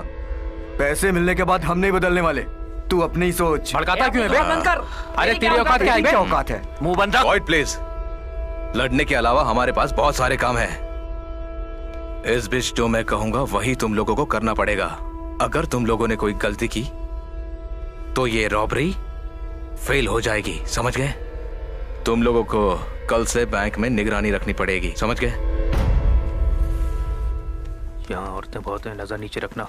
पैसे मिलने के बाद हम नहीं बदलने वाले। तू अपनी सोच। भड़काता क्यों है बे? अरे तेरी औकात क्या है बे? क्या औकात है? मुंह बंद रख। Wait, please. लड़ने के अलावा हमारे पास बहुत सारे काम हैं। इस बीच जो मैं कहूंगा वही तुम लोगों को करना पड़ेगा। अगर तुम लोगों ने कोई गलती की तो ये रॉबरी फेल हो जाएगी, समझ गए? तुम लोगों को कल से बैंक में निगरानी रखनी पड़ेगी, समझ गए? यहाँ औरतें बहुत हैं, नजर नीचे रखना।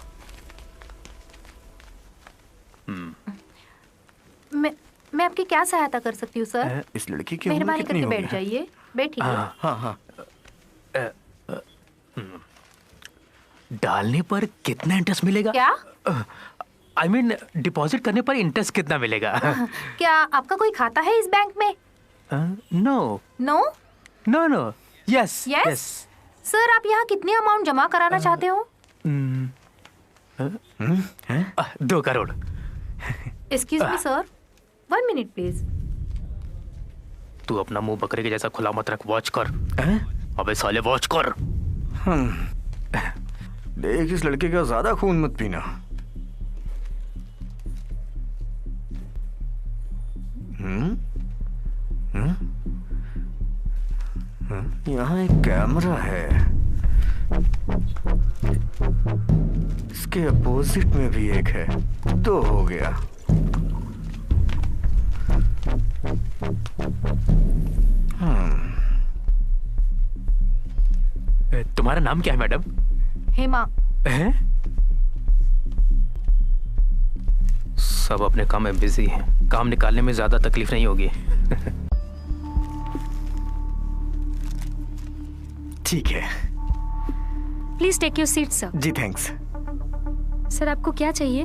मैं आपकी क्या सहायता कर सकती हूँ सर? इस लड़की की मेहरबानी करके बैठ जाइए, बैठिए। हाँ। डालने पर कितना इंटरेस्ट मिलेगा? क्या? I mean, डिपॉजिट करने पर इंटरेस्ट कितना मिलेगा? क्या आपका कोई खाता है इस बैंक में? No no no no. Yes yes. Sir आप यहाँ कितनी अमाउंट जमा कराना चाहते हो? 2 crore. Excuse me sir, 1 minute please. तू अपना मुंह बकरे के जैसा खुला मत रख, वॉच कर। अबे साले वॉच कर। देख इस लड़के का ज्यादा खून मत पीना। कमरा है, इसके अपोजिट में भी एक है, 2 हो गया। तुम्हारा नाम क्या है मैडम? हेमा। हैं? सब अपने काम में बिजी हैं। काम निकालने में ज्यादा तकलीफ नहीं होगी। ठीक है। Please take your seat sir. जी थैंक्स। सर आपको क्या चाहिए?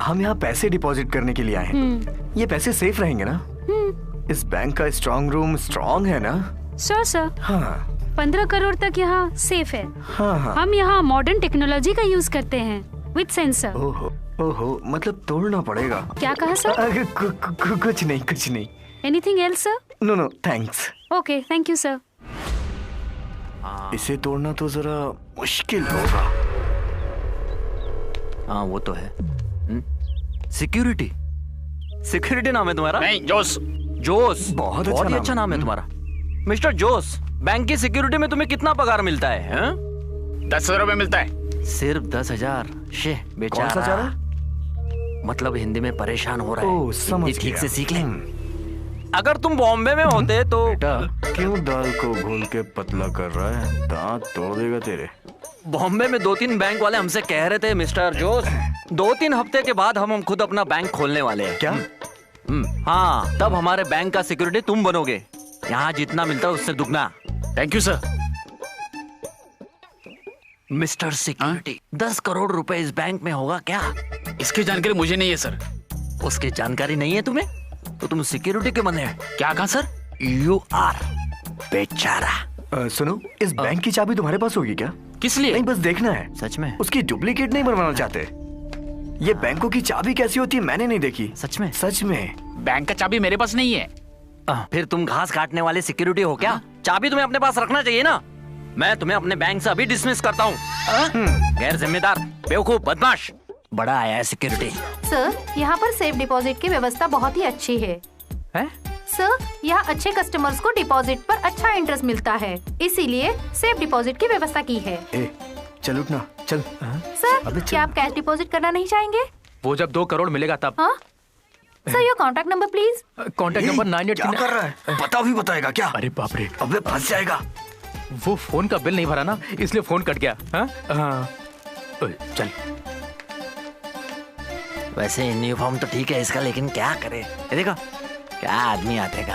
हम यहाँ पैसे डिपॉजिट करने के लिए आए हैं। ये पैसे सेफ रहेंगे ना? इस बैंक का स्ट्रॉन्ग रूम स्ट्रॉन्ग है ना? Sure sir. हाँ 15 करोड़ तक यहाँ सेफ है। हाँ। हम यहाँ मॉडर्न टेक्नोलॉजी का यूज करते हैं विद सेंसर। ओहो, मतलब तोड़ना पड़ेगा। क्या कहा सर? कुछ नहीं। Anything else sir? No thanks. Okay thank you sir. इसे तोड़ना तो जरा मुश्किल होगा। हाँ वो तो है। सिक्योरिटी नाम है तुम्हारा? नहीं, जोस। बहुत ही अच्छा नाम है तुम्हारा। मिस्टर जोस, बैंक की सिक्योरिटी में तुम्हें कितना पगार मिलता है? 10,000 रुपए मिलता है। सिर्फ 10,000? शे बेचारा। कौन सा चारा? मतलब हिंदी में परेशान हो रहा है। समझ ठीक से सीख ले। अगर तुम बॉम्बे में होते तो क्यों दाल को घोल के पतला कर रहा है? दांत तोड़ देगा तेरे। बॉम्बे में 2-3 बैंक वाले हमसे कह रहे थे मिस्टर जोस, 2-3 हफ्ते के बाद हम खुद अपना बैंक खोलने वाले हैं। क्या? हाँ, तब हमारे बैंक का सिक्योरिटी तुम बनोगे। यहाँ जितना मिलता है उससे दुगना। Thank you sir. Mister security, 10 crore रुपए इस बैंक में होगा क्या? इसकी जानकारी मुझे नहीं है सर। उसकी जानकारी नहीं है तुम्हें? तो तुम सिक्योरिटी के बने? क्या कहा सर? यू आर बेचारा। सुनो, इस बैंक की चाबी तुम्हारे पास होगी क्या? किस लिए? नहीं, बस देखना है। सच में? उसकी डुप्लीकेट नहीं बनवाना चाहते। ये बैंकों की चाबी कैसी होती है मैंने नहीं देखी। सच में? सच में। बैंक का चाबी मेरे पास नहीं है। फिर तुम घास काटने वाले सिक्योरिटी हो क्या? चाबी तुम्हें अपने पास रखना चाहिए ना। मैं तुम्हें अपने बैंक से अभी डिसमिस करता हूँ। गैर जिम्मेदार, बेवकूफ, बदमाश। बड़ा आया है सिक्योरिटी। सर, यहाँ पर सेफ डिपॉजिट की व्यवस्था बहुत ही अच्छी है। सर, यहाँ अच्छे कस्टमर्स को डिपॉजिट पर अच्छा इंटरेस्ट मिलता है, इसीलिए सेफ डिपॉजिट की व्यवस्था की है। चल उठना, चल। सर, क्या आप कैश डिपॉजिट करना नहीं चाहेंगे? वो जब 2 करोड़ मिलेगा तब। Sir, your contact number please. Contact number 98। क्या कर रहा है? पता भी बताएगा क्या? अरे बाप रे, अबे फंस जाएगा। वो फोन का बिल नहीं भरा ना, इसलिए फोन कट गया। चल। वैसे यूनिफॉर्म तो ठीक है इसका, लेकिन क्या करे? देखो क्या आदमी आते हैं।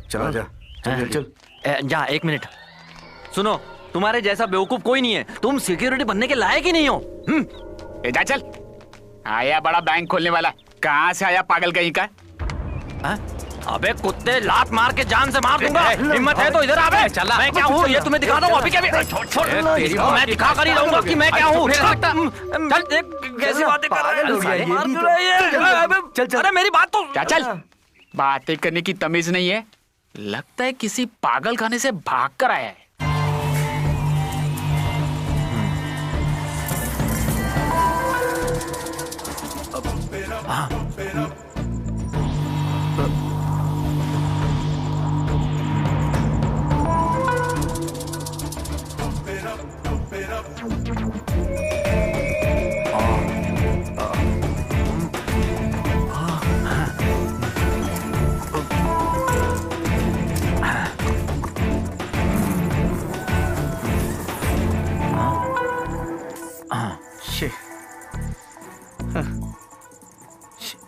चल जा 1 मिनट। सुनो, तुम्हारे जैसा बेवकूफ कोई नहीं है। तुम सिक्योरिटी बनने के लायक ही नहीं हो। जा चल। आया बड़ा बैंक खोलने वाला। कहाँ से आया पागल कहीं का? अबे कुत्ते, लात मार के जान से मार दूंगा। हिम्मत है तो इधर आ बे। चला। मैं क्या हूँ ये तुम्हें दिखा दूँ अभी क्या? मैं दिखा कर ही रहूंगा कि मैं क्या हूँ। कैसी बातें कर रहा है? अरे मेरी बात तो। क्या चल? बातें करने की तमीज नहीं है। लगता है किसी पागल खाने से भाग कर आया है।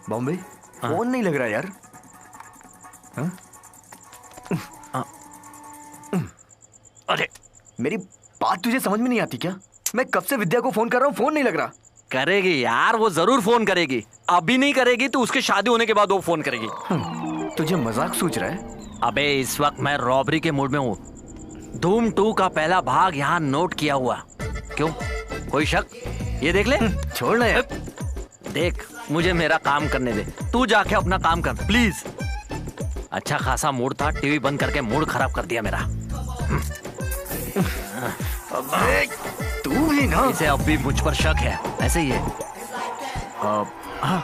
बॉम्बे फोन नहीं लग रहा यार। अरे मेरी बात तुझे समझ में नहीं आती क्या? मैं कब से विद्या को फोन कर रहा हूँ, फोन नहीं लग रहा। करेगी यार, वो जरूर फोन करेगी। अभी नहीं करेगी तो उसके शादी होने के बाद वो फोन करेगी। तुझे मजाक सूझ रहा है? अबे इस वक्त मैं रॉबरी के मूड में हूँ। धूम 2 का पहला भाग यहाँ नोट किया हुआ। क्यों, कोई शक? ये देख ले। छोड़ ना यार। देख, मुझे मेरा काम करने दे। तू जाके अपना काम कर प्लीज। अच्छा खासा मूड था, टीवी बंद करके मूड खराब कर दिया मेरा। अबे तू भी ना। इसे अब भी मुझ पर शक है, ऐसे ही है। हाँ।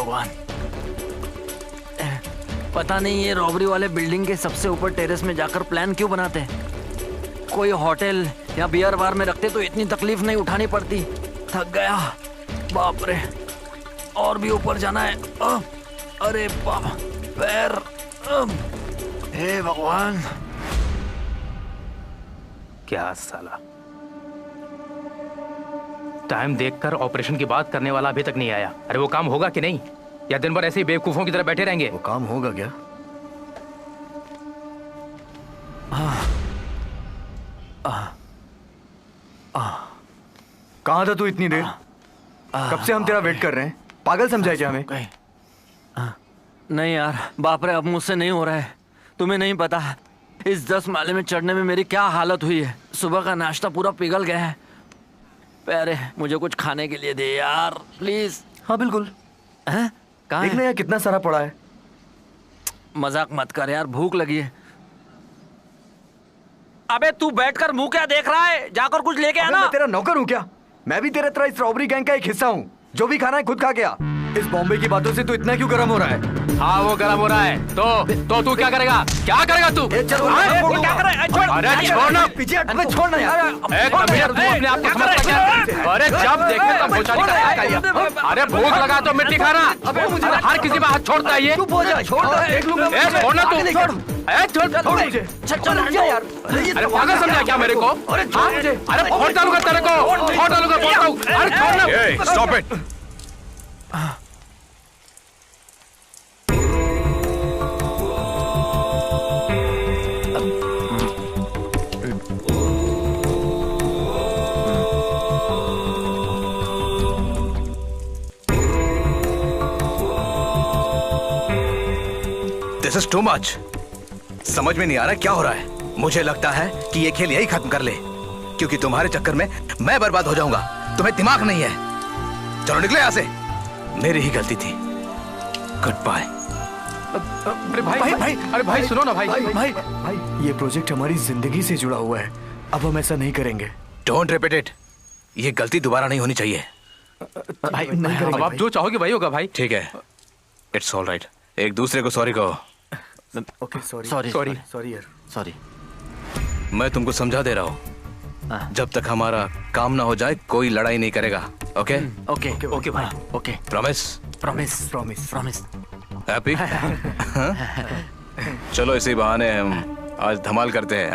भगवान, पता नहीं ये रॉबरी वाले बिल्डिंग के सबसे ऊपर टेरेस में जाकर प्लान क्यों बनाते हैं। कोई होटल या बियर बार में रखते तो इतनी तकलीफ नहीं उठानी पड़ती। थक गया, बाप रे, और भी ऊपर जाना है। अरे बाप, पैर, हे भगवान। क्या साला, टाइम देखकर ऑपरेशन की बात करने वाला अभी तक नहीं आया। अरे वो काम होगा कि नहीं, या दिन भर ऐसे ही बेवकूफों की तरह बैठे रहेंगे? वो काम होगा क्या? कहाँ था तू इतनी देर? कब से हम तेरा वेट कर रहे हैं। पागल समझा क्या हमें? नहीं यार, बाप रे, अब मुझसे नहीं हो रहा है। तुम्हें नहीं पता इस 10 माले में चढ़ने में मेरी क्या हालत हुई है। सुबह का नाश्ता पूरा पिघल गया है। पैरे, मुझे कुछ खाने के लिए दे यार, प्लीज। हाँ बिल्कुल। देखना यार कितना सारा पड़ा है। मजाक मत कर यार, भूख लगी है। अबे तू बैठकर मुंह क्या देख रहा है? जाकर कुछ लेके आना। मैं तेरा नौकर हूँ क्या? मैं भी तेरे तरह इस रॉबरी गैंग का एक हिस्सा हूँ। जो भी खाना है खुद खा के आ। इस बॉम्बे की बातों से तू इतना क्यों गर्म हो रहा है? हाँ वो गर्म हो रहा है। तो तू क्या करेगा? क्या करेगा तू? क्या कर रहा है? अरे छोड़ना, पीछे हट, छोड़ना यार। अपने आप को समझता क्या? अरे जब देखे तब भोचाली करता। अरे भूख लगा तो मिट्टी खाना। हर किसी में हाथ छोड़ता है ये। छोड़ना तू। अरे पागल समझा क्या मेरे को? अरे फोड़ डालूंगा तेरे को, फोड़ डालूंगा, बोलता हूँ। अरे छोड़ना। Stop it. This is too much. समझ में नहीं आ रहा क्या हो रहा है। मुझे लगता है कि ये खेल यही खत्म कर ले, क्योंकि तुम्हारे चक्कर में मैं बर्बाद हो जाऊंगा। तुम्हें दिमाग नहीं है। चलो निकले यहाँ से। मेरी ही गलती थी। Goodbye. अरे भाई, अरे भाई सुनो ना भाई। भाई, ये प्रोजेक्ट हमारी जिंदगी से जुड़ा हुआ है। अब हम ऐसा नहीं करेंगे। Don't repeat it. ये गलती दोबारा नहीं होनी चाहिए। भाई अब आप जो चाहोगे वही होगा भाई। ठीक है, इट्स ऑल राइट। एक दूसरे को सॉरी कहो। ओके, सॉरी यार, सॉरी। मैं तुमको समझा दे रहा हूँ, जब तक हमारा काम ना हो जाए कोई लड़ाई नहीं करेगा। ओके ओके भाई, ओके। प्रॉमिस। हैप्पी? चलो इसी बहाने हम आज धमाल करते हैं।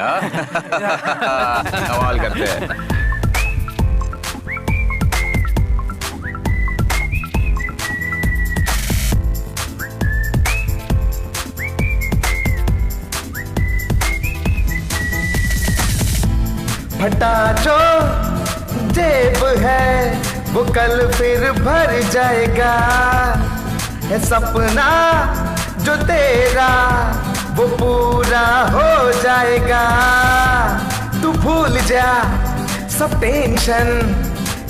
धमाल करते हैं। फटा जो जेब है वो कल फिर भर जाएगा। है सपना जो तेरा वो पूरा हो जाएगा। तू भूल जा सब टेंशन,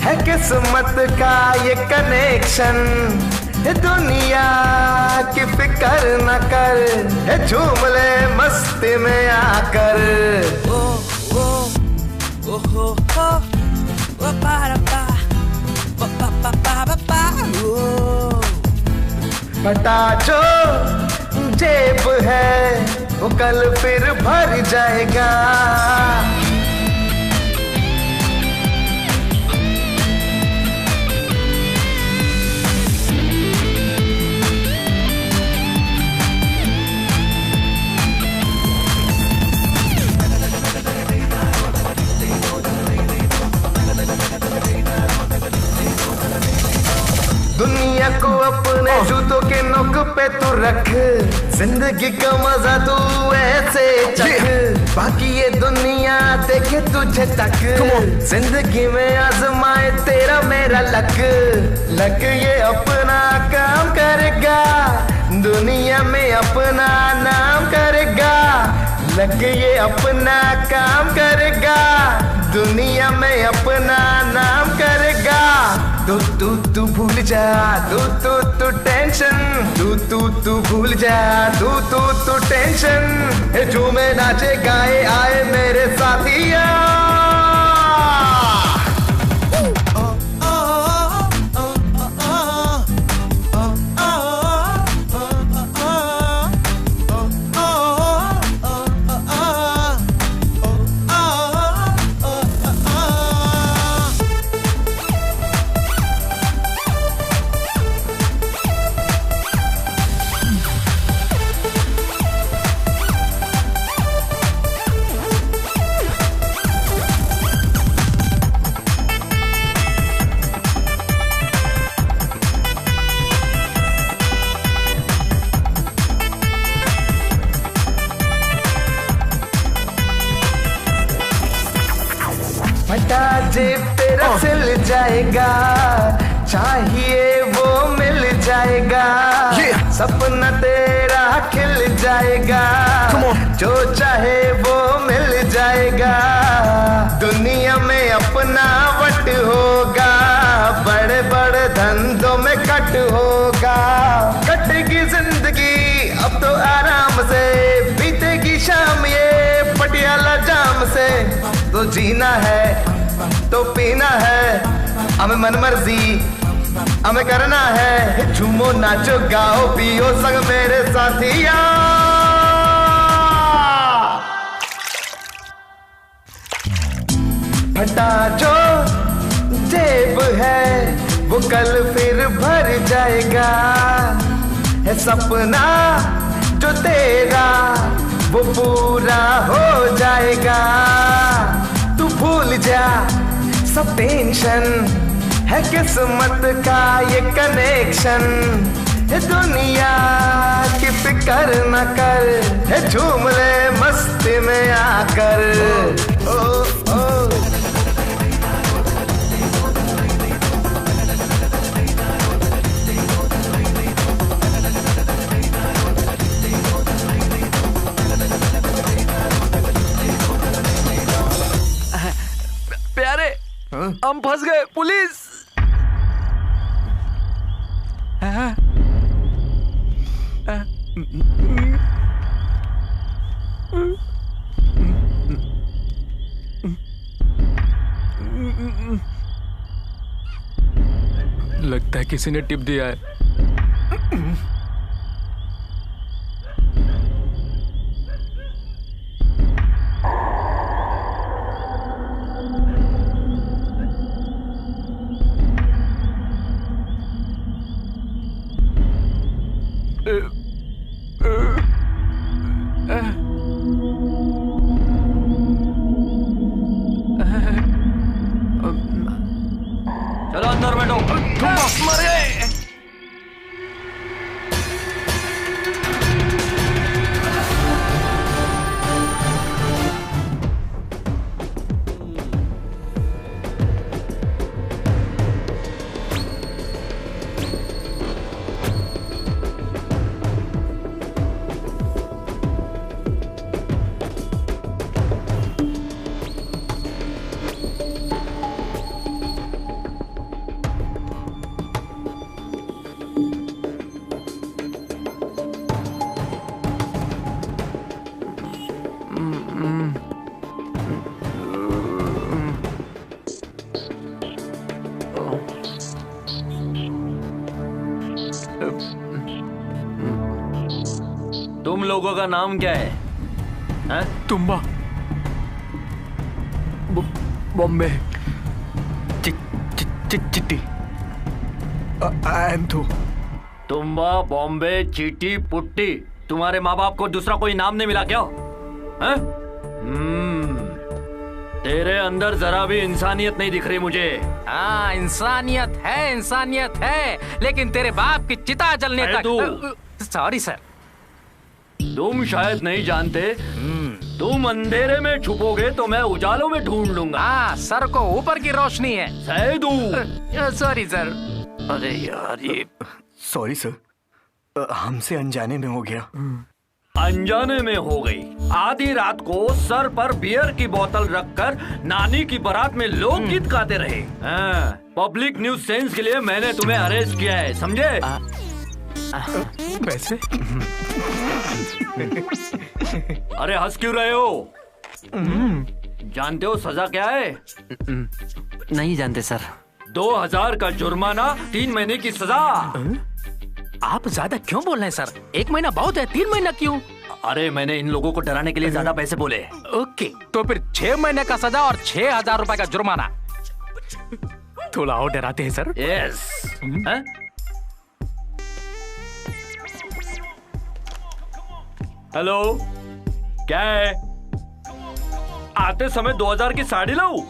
है किस्मत का ये कनेक्शन। है दुनिया की फिक्र न कर, है झूम ले मस्ती में आकर। फटा जो जेब है वो कल फिर भर जाएगा। दुनिया को अपने जूतों के नोक पे तू रख, जिंदगी का मजा तू ऐसे चख। बाकी ये दुनिया देखे तुझे तक, जिंदगी में आजमाए तेरा मेरा लक। लक ये अपना काम करेगा, दुनिया में अपना नाम करेगा। लक ये अपना काम करेगा, दुनिया में अपना नाम करेगा। तू भूल जा, तू टेंशन। तू भूल जा, तू टेंशन। जो मैं नाचे गाए आए मेरे साथिया। फटा जेब तेरा सिल जाएगा, चाहिए वो मिल जाएगा, सपना तेरा खिल जाएगा, जो चाहे वो मिल जाएगा, दुनिया में अपना वट होगा, बड़े बड़े धंधों में कट होगा, कटेगी जिंदगी अब तो आराम से, बीतेगी शाम ये पटियाला जाम से, तो जीना है तो पीना है, हमें मन मर्जी हमें करना है, झूमो नाचो गाओ पियो संग मेरे साथिया। फटा जो जेब है वो कल फिर भर जाएगा, है सपना जो तेरा वो पूरा हो जाएगा, तू भूल जा सब टेंशन, है किस्मत का ये कनेक्शन, है दुनिया की फिक्र न कर, है झूम ले मस्ती में आकर। ओ ओ प्यारे हम फंस गए, पुलिस। लगता है किसी ने टिप दिया है। चलो अंदर बैठो, मर गए। तुम लोगों का नाम क्या है? तुम्बा, बॉम्बे, चिट्टी, एंथू। तुम्बा, बॉम्बे, चीटी, पुट्टी। तुम्हारे माँ बाप को दूसरा कोई नाम नहीं मिला क्या? हैं? तेरे अंदर जरा भी इंसानियत नहीं दिख रही मुझे। हाँ, इंसानियत है, लेकिन तेरे बाप की चिता जलने तक। Sorry sir. तुम शायद नहीं जानते, तुम अंधेरे में छुपोगे तो मैं उजालों में ढूंढ लूंगा। हाँ, सर को ऊपर की रोशनी है। सैदू। Sorry sir. अरे यार ये। सॉरी सर, हमसे अनजाने में हो गया। अनजाने में हो गई। आधी रात को सर पर बियर की बोतल रखकर नानी की बारात में लोकगीत गाते रहे। पब्लिक न्यूज सेंस के लिए मैंने तुम्हें अरेस्ट किया है, समझे? पैसे? अरे हंस क्यों रहे हो? जानते हो सजा क्या है? नहीं जानते सर। 2000 का जुर्माना, 3 महीने की सजा। आप ज्यादा क्यों बोल रहे हैं सर? 1 महीना बहुत है, 3 महीना क्यों? अरे मैंने इन लोगों को डराने के लिए ज्यादा पैसे बोले। ओके, तो फिर 6 महीने का सजा और 6000 रुपए का जुर्माना। थोड़ा और डराते हैं सर। यस। हेलो, क्या है? आते समय 2000 की साड़ी लाऊं?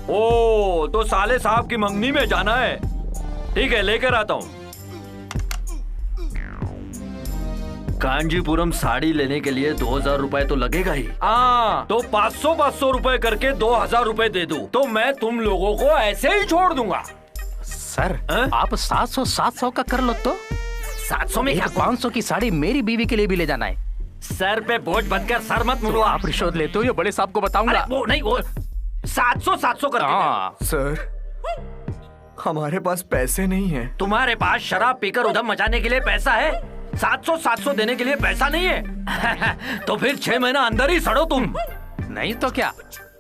ओ, तो साले साहब की मंगनी में जाना है। ठीक है, लेकर आता हूं। कांजीपुरम साड़ी लेने के लिए 2000 रुपए तो लगेगा ही। हाँ, तो 500 रुपए करके 2000 रुपए दे दूं तो मैं तुम लोगों को ऐसे ही छोड़ दूंगा। सर आप 700 का कर लो तो। 700 में क्या? 500 की साड़ी मेरी बीवी के लिए भी ले जाना है। सर पे बोझ बनकर सर मत मुड़ो। आप रिश्वत लेते हो, ये बड़े साहब को बताऊंगा। वो नहीं, वो 700 कर। सर हमारे पास पैसे नहीं है। तुम्हारे पास शराब पीकर उधम मचाने के लिए पैसा है, 700 देने के लिए पैसा नहीं है। तो फिर 6 महीना अंदर ही सड़ो तुम। नहीं तो क्या,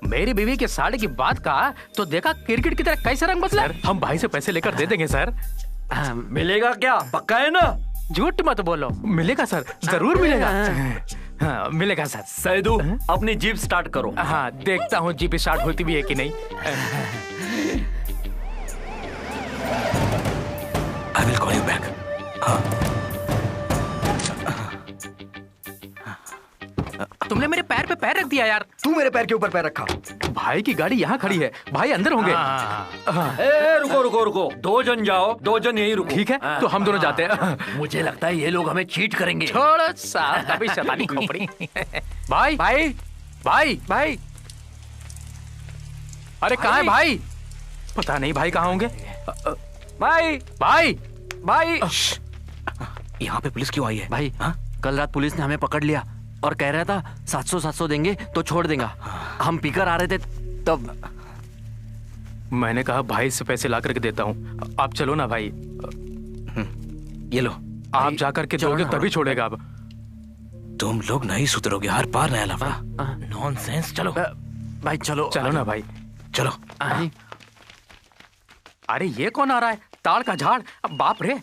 मेरी बीवी के साड़ी की बात कहा तो देखा क्रिकेट की तरह कैसे रंग बदला। हम भाई से पैसे लेकर दे देंगे सर। मिलेगा क्या? पक्का है ना? झूठ मत बोलो। मिलेगा सर, जरूर मिलेगा। हाँ, मिलेगा सर। सैदू अपनी जीप स्टार्ट करो। हाँ देखता हूँ जीप स्टार्ट होती भी है कि नहीं। I will call you back. तुमने मेरे पैर पे पैर रख दिया यार। तू मेरे पैर के ऊपर पैर रखा। भाई की गाड़ी यहाँ खड़ी है, भाई अंदर होंगे। रुको 2 जन जाओ, 2 जन यही रुको। ठीक है तो हम दोनों जाते हैं। मुझे लगता है ये लोग हमें चीट करेंगे। छोड़ो साहब, कभी शैतानी खोपड़ी। भाई भाई भाई भाई, अरे कहाँ है भाई? पता नहीं भाई कहाँ होंगे। भाई भाई भाई, यहाँ पे पुलिस क्यों आई है भाई? हाँ, कल रात पुलिस ने हमें पकड़ लिया और कह रहा था 700 देंगे तो छोड़ देगा। हम पीकर आ रहे थे तब। मैंने कहा भाई से पैसे ला करके देता हूँ, आप चलो ना भाई। ये लो, आप जाकर के दोगे तभी छोड़ेगा। अब तुम लोग नहीं सुधरोगे, हर बार नया लफड़ा। नॉनसेंस। चलो भाई, चलो ना भाई, चलो। अरे ये कौन आ रहा है? ताड़ का झाड़, बाप रे।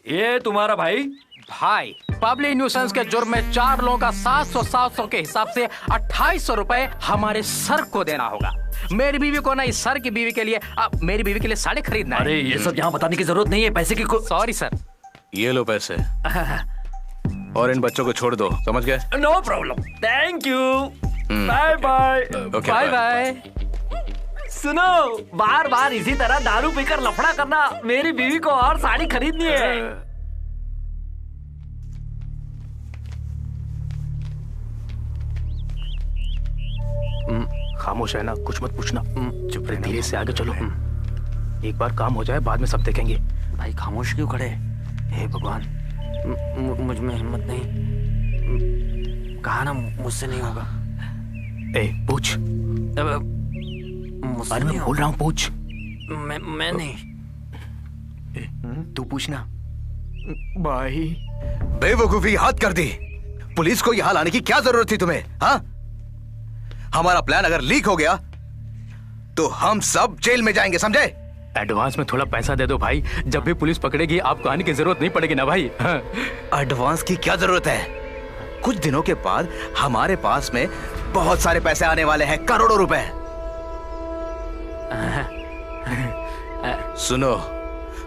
ये तुम्हारा भाई? भाई पब्लिक न्यूसेंस के जुर्म में 4 लोगों का 700 के हिसाब से 2800 रुपए हमारे सर को देना होगा। मेरी बीवी को नहीं, सर की बीवी के लिए। अब मेरी बीवी के लिए साड़ी खरीदना है। अरे ये सब यहाँ बताने की जरूरत नहीं है, पैसे की सॉरी सर। ये लो पैसे और इन बच्चों को छोड़ दो, समझ गए? No problem, thank you, bye bye. Bye bye. सुनो, बार बार इसी तरह दारू पीकर लफड़ा करना, मेरी बीवी को और साड़ी खरीदनी है। खामोश है ना, कुछ मत पूछना, चुप रहे, धीरे से आगे चलो। एक बार काम हो जाए, बाद में सब देखेंगे। भाई खामोश क्यों खड़े? हे भगवान, मुझ में हिम्मत नहीं। कहा ना मुझसे नहीं होगा। ए पूछ। मुझसे मैं बोल रहा हूँ, पूछ। मैं नहीं। तू पूछना। भाई बेवकूफी हद कर दी। पुलिस को यहाँ लाने की क्या जरूरत थी तुम्हें? हाँ, हमारा प्लान अगर लीक हो गया तो हम सब जेल में जाएंगे, समझे? एडवांस में थोड़ा पैसा दे दो भाई, जब भी पुलिस पकड़ेगी आपको आने की जरूरत नहीं पड़ेगी ना भाई। एडवांस की क्या जरूरत है? कुछ दिनों के बाद हमारे पास में बहुत सारे पैसे आने वाले हैं, करोड़ों रुपए। सुनो,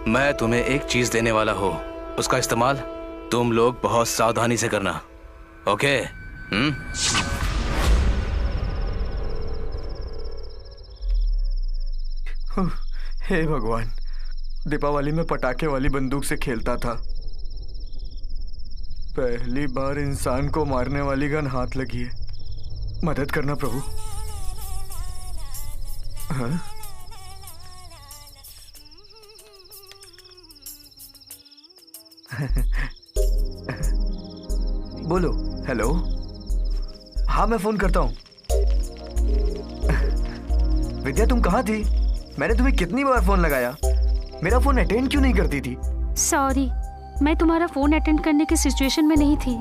मैं तुम्हें एक चीज देने वाला हूं, उसका इस्तेमाल तुम लोग बहुत सावधानी से करना, ओके? हे भगवान, दीपावली में पटाखे वाली बंदूक से खेलता था, पहली बार इंसान को मारने वाली गन हाथ लगी है। मदद करना प्रभु। हाँ? बोलो। हेलो। हाँ मैं फोन करता हूँ। विद्या तुम कहाँ थी? मैंने तुम्हें कितनी बार फोन लगाया, मेरा फोन अटेंड क्यों नहीं करती थी? सॉरी, मैं तुम्हारा फोन अटेंड करने की सिचुएशन में नहीं थी।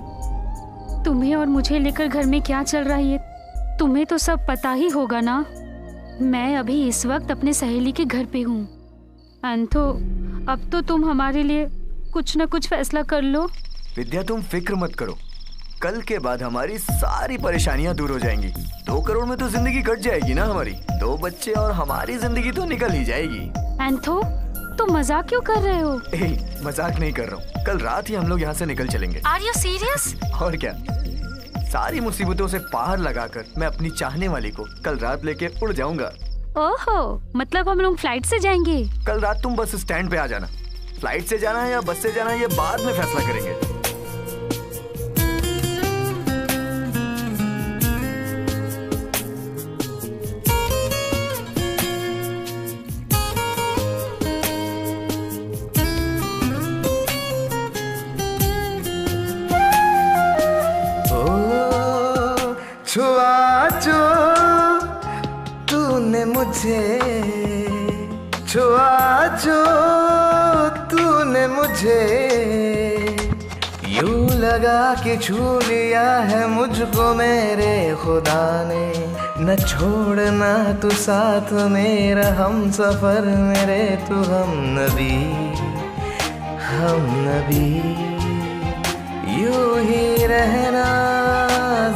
तुम्हें और मुझे लेकर घर में क्या चल रहा है तुम्हें तो सब पता ही होगा ना। मैं अभी इस वक्त अपने सहेली के घर पे हूँ। अंतो, अब तो तुम हमारे लिए कुछ न कुछ फैसला कर लो। विद्या तुम फिक्र मत करो, कल के बाद हमारी सारी परेशानियां दूर हो जाएंगी। 2 करोड़ में तो जिंदगी कट जाएगी ना हमारी। 2 बच्चे और हमारी जिंदगी तो निकल ही जाएगी। एंथो, तुम मजाक क्यों कर रहे हो? मजाक नहीं कर रहा हूँ, कल रात ही हम लोग यहाँ से निकल चलेंगे। Are you serious? और क्या, सारी मुसीबतों से पार लगाकर मैं अपनी चाहने वाली को कल रात लेके उड़ जाऊंगा। ओहो, मतलब हम लोग फ्लाइट से जाएंगे? कल रात तुम बस स्टैंड पे आ जाना। फ्लाइट से जाना है या बस से जाना है ये बाद में फैसला करेंगे। जो तूने मुझे, छुआ जो तूने मुझे, यूं लगा कि छू लिया है मुझको मेरे खुदा ने। न छोड़ना तू साथ मेरा, हम सफर मेरे तू हम नबी, हम नबी। यूं ही रहना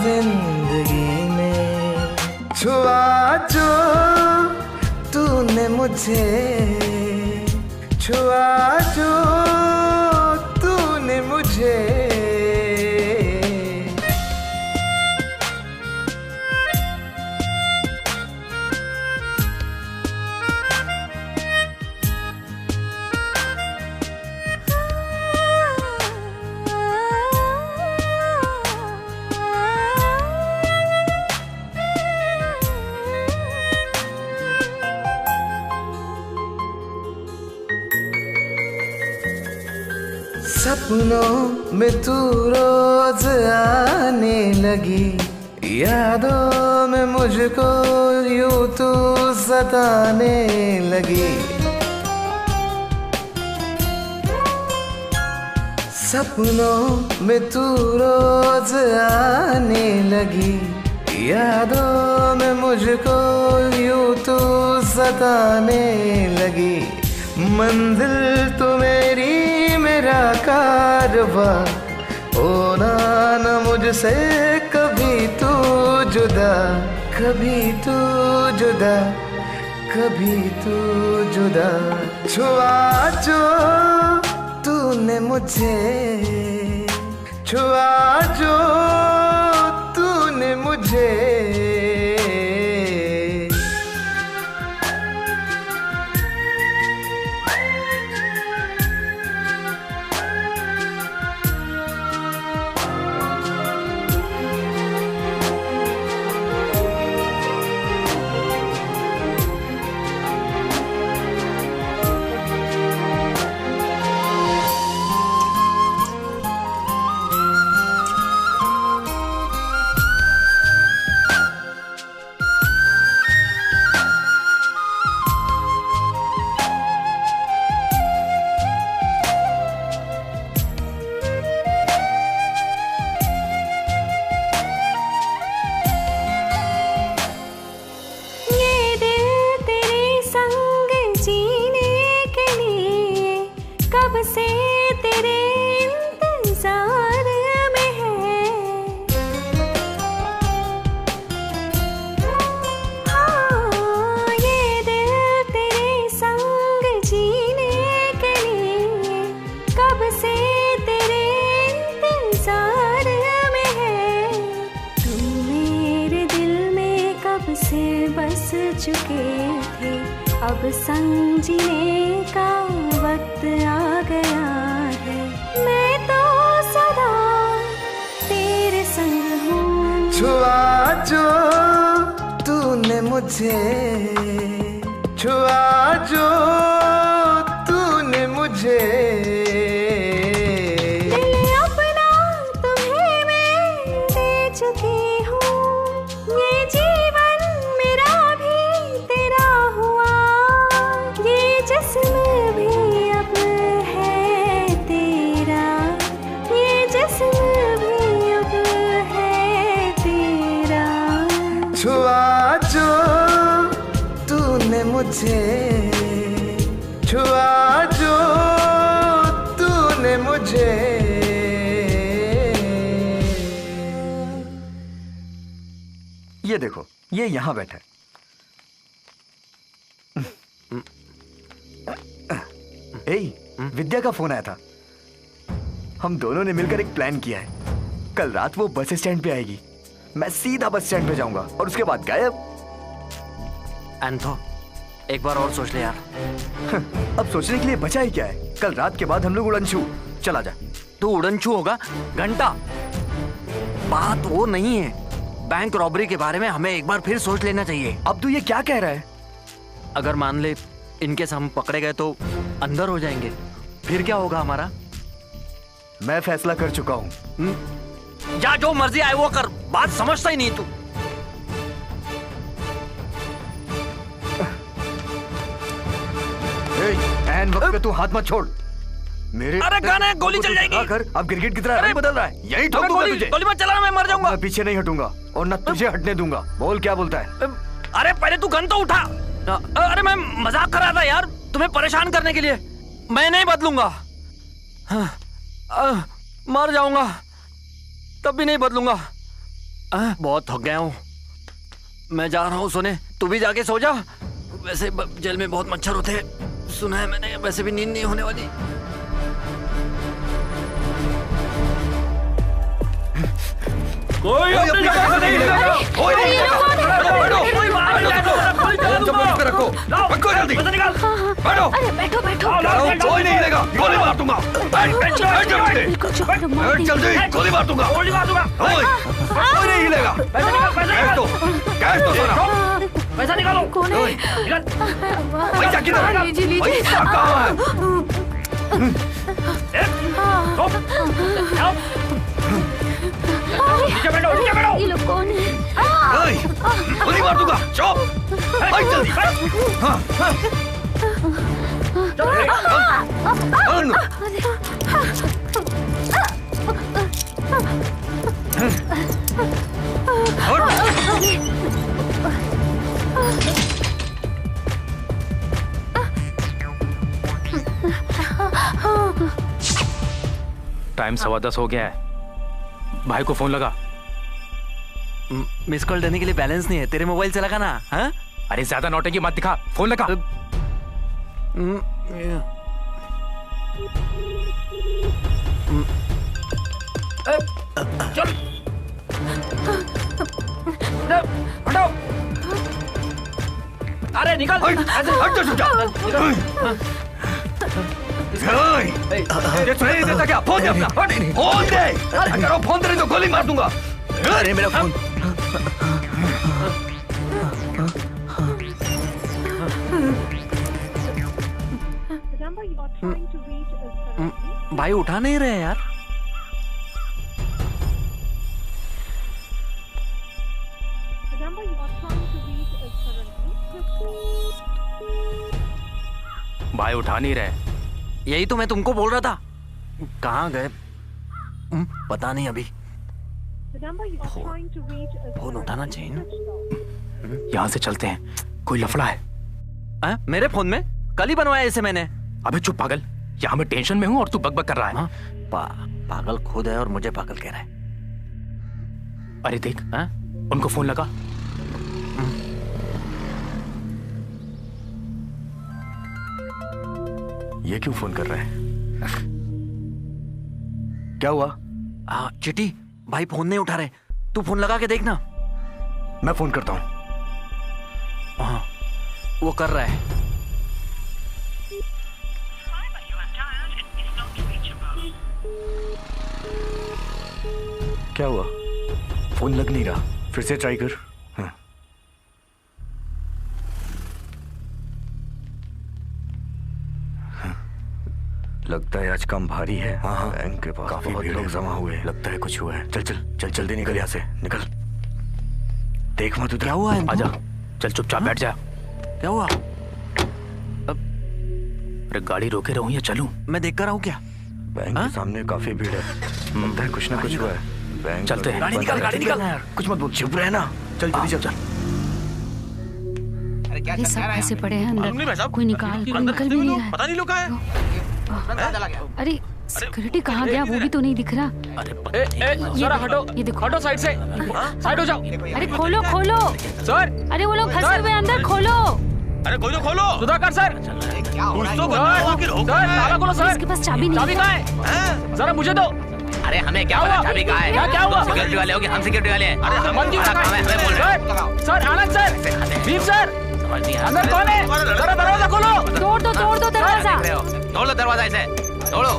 जिंदगी में, छुआ जो तूने मुझे, छुआ जो तूने मुझे। सपनों में तू रोज आने लगी, यादों में मुझको यूं तू सताने लगी। सपनों में तू रोज आने लगी, यादों में मुझको यूं तू सताने लगी। मंजिल तो मेरी मेरा कारवां, होना न मुझसे कभी तू जुदा, कभी तू जुदा, कभी तू जुदा। छुआ जो तूने मुझे, छुआ जो तूने मुझे। चुके थे, अब समझने का वक्त आ गया है। मैं तो सदा तेरे संग हूँ। छुआ जो तूने मुझे, छुआ जो तूने मुझे। दिल अपना तुम्हें मैं दे चुकी हूँ, ये जीवन मेरा भी तेरा हुआ, ये जिस्म भी अब है तेरा, ये जिस्म भी अब है तेरा। छुआ जो तूने मुझे, छुआ जो तूने मुझे। ये देखो, ये यहाँ बैठा है। विद्या का फोन आया था। हम दोनों ने मिलकर एक प्लान किया है। कल रात वो बस स्टैंड पे आएगी, मैं सीधा बस स्टैंड पे जाऊंगा और उसके बाद गायब। एंथो, एक बार और सोच ले यार। अब सोचने के लिए बचा ही क्या है? कल रात के बाद हम लोग उड़नछू। चला जा। तू उड़नछू होगा? घंटा। बात वो नहीं है, बैंक रॉबरी के बारे में हमें एक बार फिर सोच लेना चाहिए। अब तू ये क्या कह रहा है? अगर मान ले इनकेस हम पकड़े गए तो अंदर हो जाएंगे, फिर क्या होगा हमारा? मैं फैसला कर चुका हूं। या जो मर्जी आए वो कर, बात समझता ही नहीं तू। ऐन वक्त पे तू हाथ मत छोड़ मेरे। अरे गन है, गोली चल जाएगी। कर अब क्रिकेट की तरह रंग बदल रहा है। यही ठोक दूंगा तुझे। गोली मत चलाना, मैं मर जाऊंगा। मैं पीछे नहीं हटूंगा और न तुझे हटने दूंगा। बोल क्या बोलता है? अरे पहले तू गन तो उठा। अरे मैं मजाक कर रहा था यार, तुम्हें परेशान करने के लिए। मैं नहीं बदलूंगा। मर जाऊंगा तब भी नहीं बदलूंगा। बहुत थक गया हूँ, मैं जा रहा हूँ सोने। तू भी जाके सो जा। वैसे जेल में बहुत मच्छर होते हैं, सुना है मैंने। वैसे भी नींद नहीं होने वाली। कोई अपनी जगह से नहीं हिलेगा। कोई नहीं हिलेगा। रखो, रखो जल्दी। बैठो। अरे बैठो बैठो। कोई नहीं हिलेगा, गोली मार दूंगा। बैठ जल्दी, गोली मार दूंगा। कोई नहीं हिलेगा। कैश दो सोना। पैसा निकालो। कौन है? पैसा किधर? लीजिए लीजिए। पैसा कहाँ है? ये लोग कौन है? गोली मार दूंगा। चुप। जल्दी। टाइम 10:15 हो गया है। भाई को फोन लगा। मिस कॉल देने के लिए बैलेंस नहीं है, तेरे मोबाइल से लगा ना। हाँ? अरे ज्यादा नौटंकी मत दिखा, फोन लगा। चल हटो। अरे निकल। हट ये सुनाई नहीं देता क्या? फोन दे अपना। फोन दे। अगर वो फोन दे तो गोली मार दूंगा। अरे मेरा फोन। भाई उठा नहीं रहे यार। भाई उठा नहीं रहे। यही तो मैं तुमको बोल रहा था। कहाँ गए? पता नहीं अभी। फोन उठाना चाहिए ना। यहाँ से चलते हैं, कोई लफड़ा है। मेरे फोन में कल ही बनवाया इसे मैंने। अबे चुप पागल, यहाँ मैं टेंशन में हूँ और तू बकबक कर रहा है। पागल खुद है और मुझे पागल कह रहा है। अरे देख, उनको फोन लगा। ये क्यों फोन कर रहा है? क्या हुआ? चिट्टी, भाई फोन नहीं उठा रहे। तू फोन लगा के देखना। मैं फोन करता हूँ। हाँ, वो कर रहा है। क्या हुआ? फोन लग नहीं रहा। फिर से ट्राई कर। हाँ। लगता है आज काम भारी है। हाँ बैंक के पास काफी भीड़ लोग जमा हुए हैं। लगता है कुछ हुआ है। चल चल चल जल्दी निकल यहाँ से। निकल। देख मत उधर। क्या हुआ है? आजा, चल चुपचाप बैठ जा। क्या हुआ? अरे गाड़ी रोके रहूं या चलूं? मैं देख कर आऊं क्या? बैंक के सामने काफी भीड़ है। लगता है कुछ ना कुछ हुआ है। बैंक चलते हैं। गाड़ी निकाल, गाड़ी निकाल। कुछ मत बोल, चुप रहना। चल जल्दी चल चल। अरे सब ऐसे पड़े हैं अंदर, कोई निकल भी नहीं रहा है। पता नहीं लोग कहाँ है। अरे सिक्योरिटी कहाँ गया वो भी तो नहीं दिख रहा। जरा हटो, ये देखो, हटो साइड से, साइड हो जाओ। अरे खोलो खोलो सर। अरे वो लोग फंसे हुए अंदर, खोलो। अरे कोई तो खोलो। सुधाकर सर, ताला खोलो सर। इसके पास चाबी नहीं। चाबी कहाँ है? जरा मुझे दो। अरे हमें क्या पता चाबी कहाँ है? क्या हुआ? सिक्योरिटी वाले हो कि हम सिक्योरिटी वाले हैं? अरे हमें बोल रहे सर। आनंद सर, वीर सर, अंदर कौन है? जरा दरवाजा खोलो। तोड़ दो दरवाजा। तोड़ लो दरवाजा, इसे तोड़ो।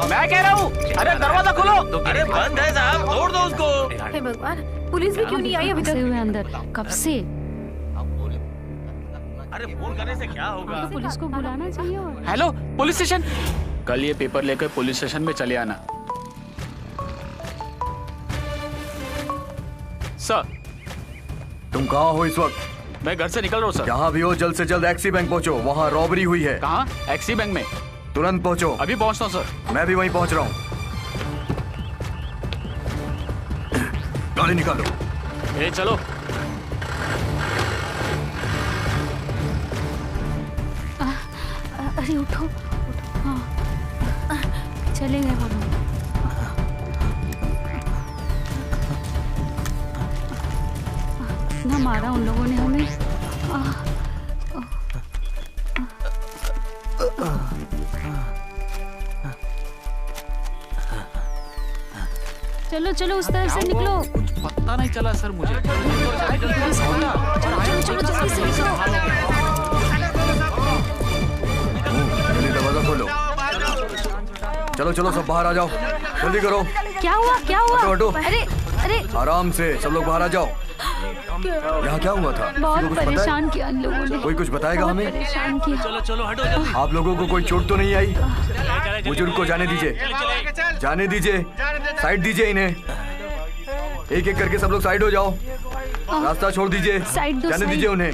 मैं कह रहा हूँ, अरे दरवाजा खोलो। अरे बंद है साहब, तोड़ दो उसको। हे भगवान, पुलिस भी क्यों नहीं आई अभी फंसे तक? हुए अंदर कब से। अरे फोन करने से क्या होगा? तो पुलिस को बुलाना चाहिए। और हेलो पुलिस स्टेशन, कल ये पेपर लेकर पुलिस स्टेशन में चले आना। सर, तुम कहाँ हो इस वक्त? मैं घर से निकल रहा हूँ सर। जहाँ भी हो जल्द से जल्द एक्सी बैंक पहुँचो, वहाँ रॉबरी हुई है। कहाँ? एक्सी बैंक में? तुरंत पहुँचो। अभी पहुँचता हूँ सर। मैं भी वहीं पहुँच रहा हूँ। गाड़ी निकालो। चलो। अरे उठो, हाँ चले गए वो लोग। इतना मारा उन लोगों ने हमें। चलो चलो उस तरफ से निकलो। कुछ पता नहीं चला सर मुझे। चलो चलो जल्दी से निकलो। दरवाजा खोलो। चलो चलो सब बाहर आ जाओ, जल्दी करो। क्या हुआ क्या हुआ? हटो। अरे अरे आराम से सब लोग बाहर आ जाओ। यहाँ क्या हुआ था? बहुत परेशान किया इन लोगों ने। कोई कुछ बताएगा हमें? परेशान किया। चलो चलो हटो। आप लोगों को कोई चोट तो नहीं आई? बुजुर्ग को जाने दीजिए, जाने दीजिए, साइड दीजिए इन्हें। एक एक करके सब लोग साइड हो जाओ, रास्ता छोड़ दीजिए, जाने दीजिए उन्हें।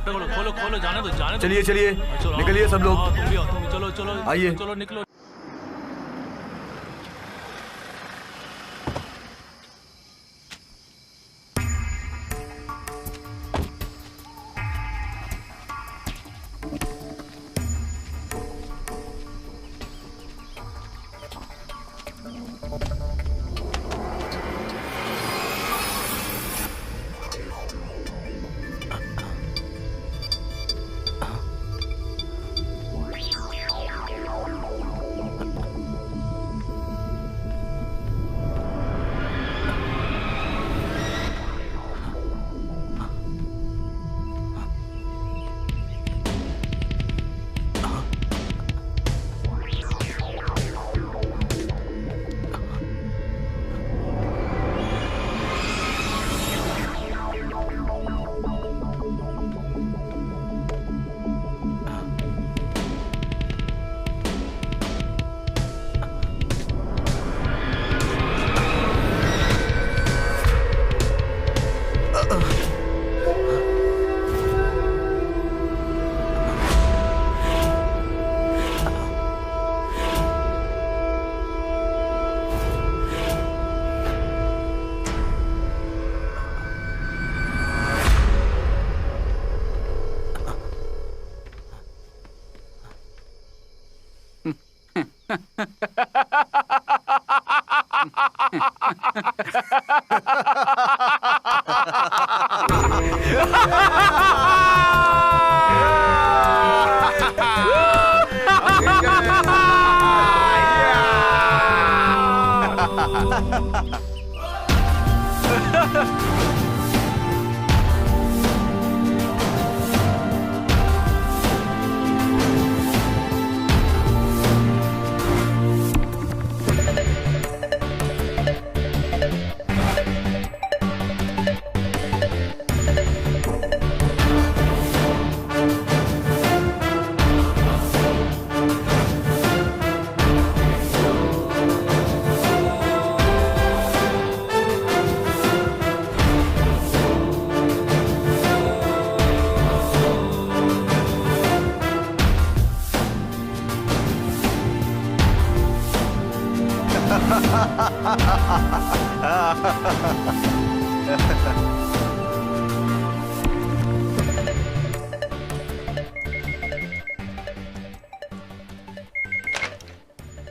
खोलो खोलो जाने दो जाने दो। चलिए चलिए निकलिए सब लोग। तुम भी आओ, तुम चलो चलो आइए। चलो निकलो।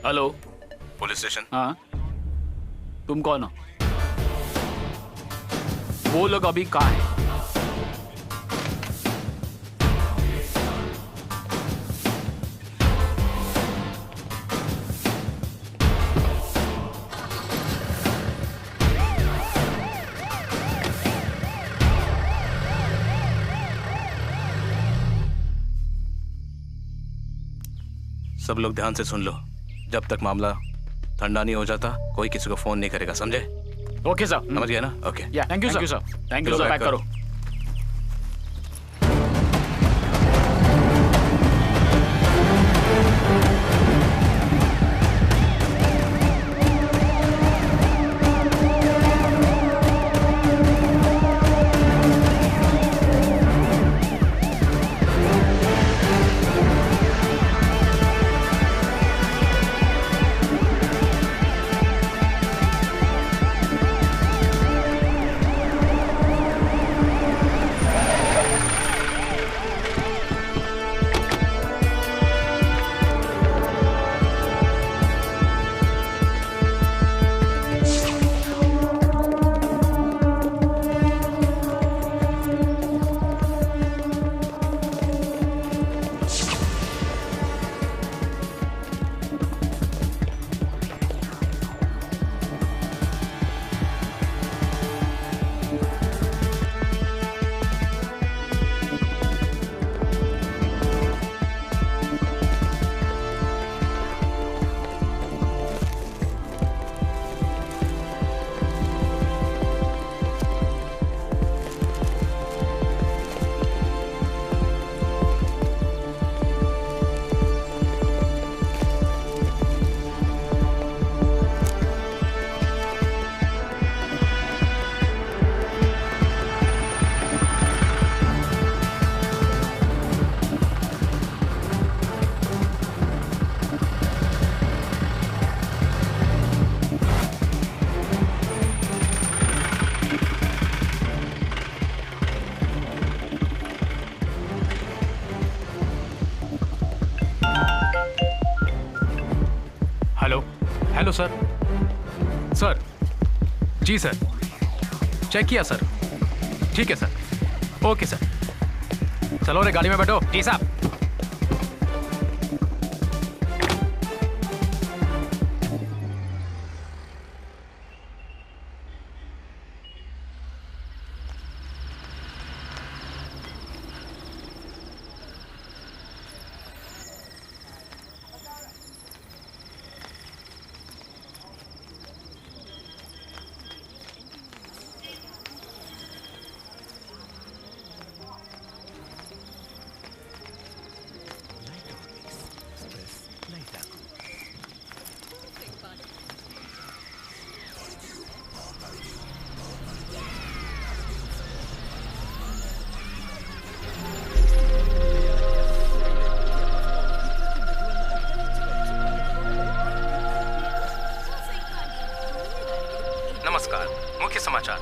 Hello police station. हाँ तुम कौन हो? वो लोग अभी कहाँ हैं? सब लोग ध्यान से सुन लो, जब तक मामला ठंडा नहीं हो जाता कोई किसी को फोन नहीं करेगा, समझे? Okay sir. समझ गया ना? Okay. Thank you sir. Thank you sir. Pack करो। Hello sir. Sir ji sir, check किया सर। ठीक है सर, ओके सर। चलो रे गाड़ी में बैठो। जी साहब। नमस्कार। मुख्य समाचार।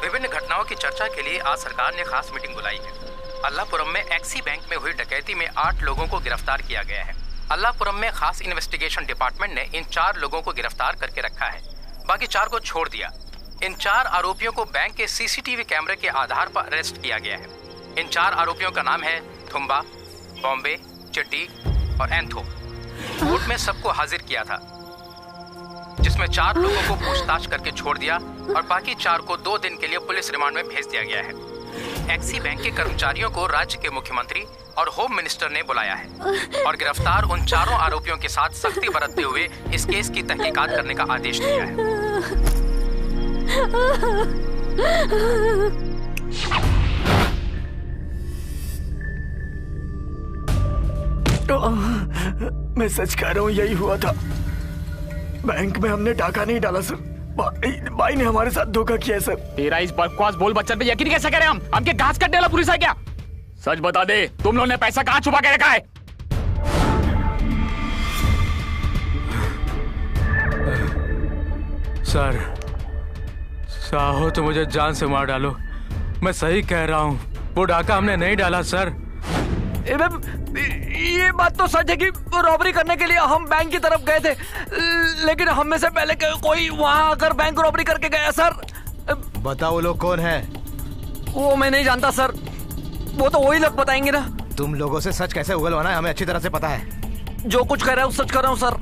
विभिन्न घटनाओं की चर्चा के लिए आज सरकार ने खास मीटिंग बुलाई है। अल्लाहपुरम में एक्सी बैंक में हुई डकैती में 8 लोगों को गिरफ्तार किया गया है। अल्लाहपुरम में खास इन्वेस्टिगेशन डिपार्टमेंट ने इन 4 लोगों को गिरफ्तार करके रखा है, बाकी 4 को छोड़ दिया। इन 4 आरोपियों को बैंक के सीसीटीवी कैमरे के आधार पर अरेस्ट किया गया है। इन 4 आरोपियों का नाम है थुम्बा, बॉम्बे, चिट्टी और एंथो। कोर्ट में सबको हाजिर किया था, जिसमें 4 लोगों को पूछताछ करके छोड़ दिया और बाकी 4 को 2 दिन के लिए पुलिस रिमांड में भेज दिया गया है। एक्सी बैंक के कर्मचारियों को राज्य के मुख्यमंत्री और होम मिनिस्टर ने बुलाया है और गिरफ्तार उन 4 आरोपियों के साथ सख्ती बरतते हुए इस केस की तहकीकात करने का आदेश दिया है। मैं सच कह रहा हूँ, यही हुआ था। बैंक में हमने डाका नहीं डाला सर। भाई ने हमारे साथ धोखा किया सर। तेरा इस बकवास बोल बच्चन पे यकीन कैसे करें हम? हमके घास कटने वाला पुलिस है क्या? सच बता दे, तुम लोगों ने पैसा कहाँ छुपा के रखा है? सर, चाहो तो मुझे जान से मार डालो, मैं सही कह रहा हूँ। वो डाका हमने नहीं डाला सर। ये बात तो सच है कि रॉबरी करने के लिए हम बैंक की तरफ गए थे, लेकिन हम में से पहले कोई वहाँ आकर बैंक रॉबरी करके गया सर। बताओ वो लोग कौन है? वो मैं नहीं जानता सर, वो तो वही लोग बताएंगे ना। तुम लोगों से सच कैसे उगलवाना है हमें अच्छी तरह से पता है। जो कुछ कर रहा हूँ सच कर रहा हूँ सर।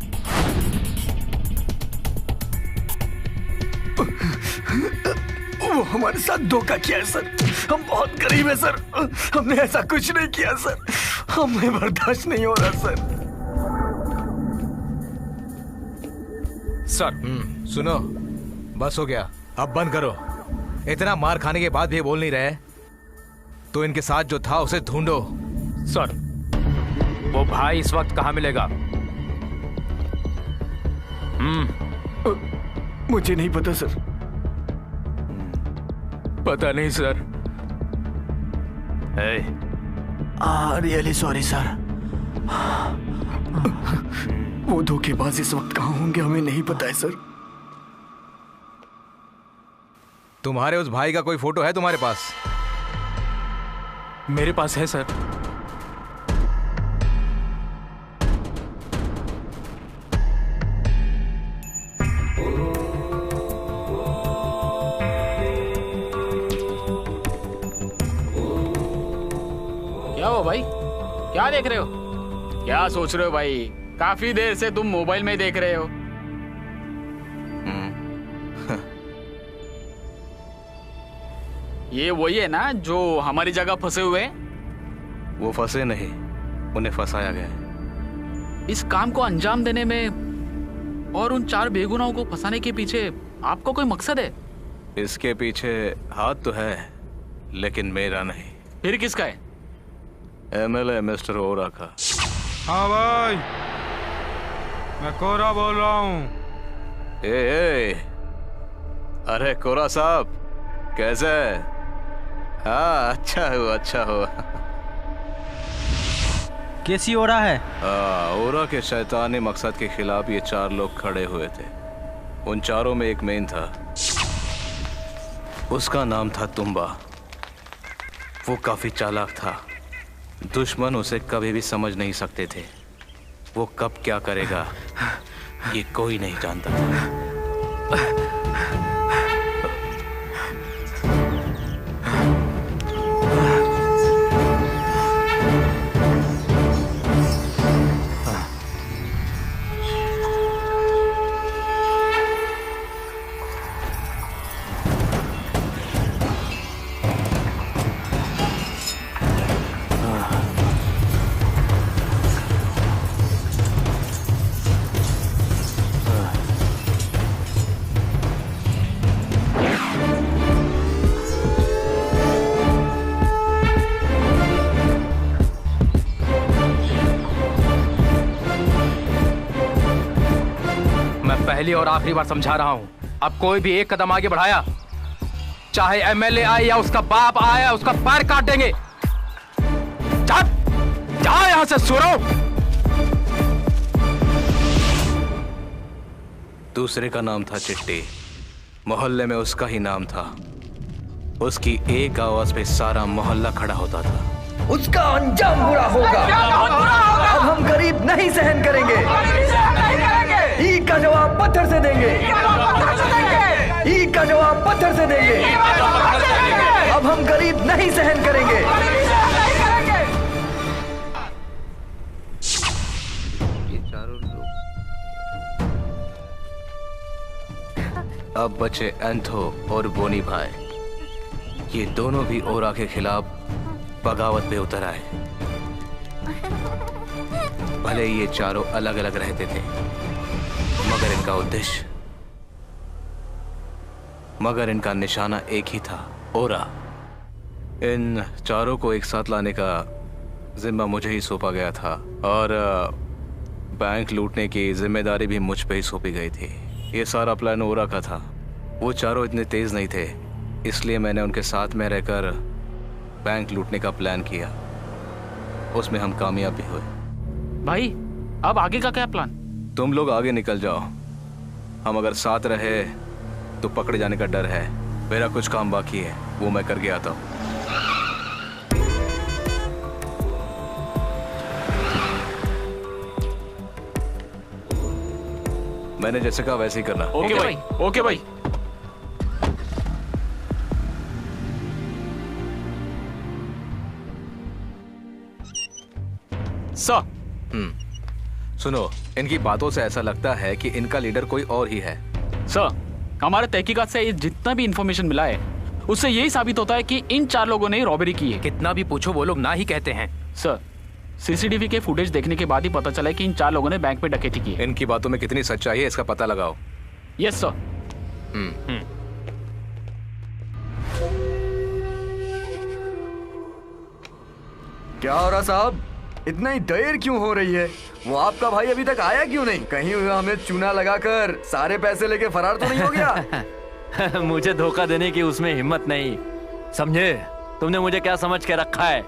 वो हमारे साथ धोखा किया है सर। हम बहुत गरीब है सर, हमने ऐसा कुछ नहीं किया सर। हमें बर्दाश्त नहीं हो रहा सर। सर सुनो, बस हो गया, अब बंद करो। इतना मार खाने के बाद भी बोल नहीं रहे, तो इनके साथ जो था उसे ढूंढो। सर, वो भाई इस वक्त कहाँ मिलेगा? मुझे नहीं पता सर। पता नहीं सर। Really sorry sir. वो धोखेबाज इस वक्त कहाँ होंगे हमें नहीं पता है सर। तुम्हारे उस भाई का कोई फोटो है तुम्हारे पास? मेरे पास है सर। क्या हो भाई, क्या देख रहे हो? क्या सोच रहे हो भाई? काफी देर से तुम मोबाइल में देख रहे हो। ये वही है ना जो हमारी जगह फंसे हुए हैं? वो फंसे नहीं, उन्हें फंसाया गया है। इस काम को अंजाम देने में और उन 4 बेगुनाहों को फंसाने के पीछे आपको कोई मकसद है? इसके पीछे हाथ तो है, लेकिन मेरा नहीं। फिर किसका है? एमएलए मिस्टर ओरा का। हाँ भाई, मैं कोरा बोल रहा हूँ। ए, अरे कोरा साहब, कैसे? हाँ, अच्छा हुआ, अच्छा हुआ। कैसी ओरा है? ओरा के शैतानी मकसद के खिलाफ ये 4 लोग खड़े हुए थे। उन 4 में एक मेन था, उसका नाम था तुम्बा। वो काफी चालाक था, दुश्मन उसे कभी भी समझ नहीं सकते थे। वो कब क्या करेगा ये कोई नहीं जानता था। पहली और आखिरी बार समझा रहा हूं, अब कोई भी एक कदम आगे बढ़ाया, चाहे एमएलए आए या उसका बाप आया, उसका पैर काट देंगे। जा यहां से सुरो। दूसरे का नाम था चिट्टी, मोहल्ले में उसका ही नाम था। उसकी एक आवाज पे सारा मोहल्ला खड़ा होता था। उसका अंजाम बुरा होगा। अब हम गरीब नहीं सहन करेंगे। ईद का जवाब पत्थर से देंगे। ईद का जवाब पत्थर से देंगे। अब हम गरीब नहीं सहन करेंगे। ये चारों लोग अब बचे एंथो और बोनी भाई, ये दोनों भी ओरा के खिलाफ बगावत पे उतर आए। भले ये चारों अलग अलग रहते थे, मगर इनका निशाना एक ही था, ओरा। इन चारों को एक साथ लाने का जिम्मा मुझे ही सौंपा गया था और बैंक लूटने की जिम्मेदारी भी मुझ पे ही सौंपी गई थी। ये सारा प्लान ओरा का था। वो चारों इतने तेज नहीं थे, इसलिए मैंने उनके साथ में रहकर बैंक लूटने का प्लान किया। उसमें हम कामयाब भी हुए। भाई अब आगे का क्या प्लान? तुम लोग आगे निकल जाओ, हम अगर साथ रहे तो पकड़े जाने का डर है। मेरा कुछ काम बाकी है, वो मैं करके आता हूँ। मैंने जैसे कहा वैसे ही करना। ओके भाई, ओके भाई। सर। सुनो, इनकी बातों से ऐसा लगता है कि इनका लीडर कोई और ही है। सर, हमारे तहकीकात से जितना भी इंफॉर्मेशन मिला है उससे यही साबित होता है कि इन चार लोगों ने रॉबरी की है। कितना भी पूछो वो लोग ना ही कहते हैं। सर, सीसीटीवी के फुटेज देखने के बाद ही पता चला है कि इन चार लोगों ने बैंक में डकैती की है। इनकी बातों में कितनी सच्चाई है इसका पता लगाओ। Yes sir. क्या हो रहा साहब, इतना ही देर क्यों हो रही है? वो आपका भाई अभी तक आया क्यों नहीं? कहीं हमें चूना लगाकर सारे पैसे लेके फरार तो नहीं हो गया? मुझे धोखा देने की उसमें हिम्मत नहीं, समझे? तुमने मुझे क्या समझ के रखा है?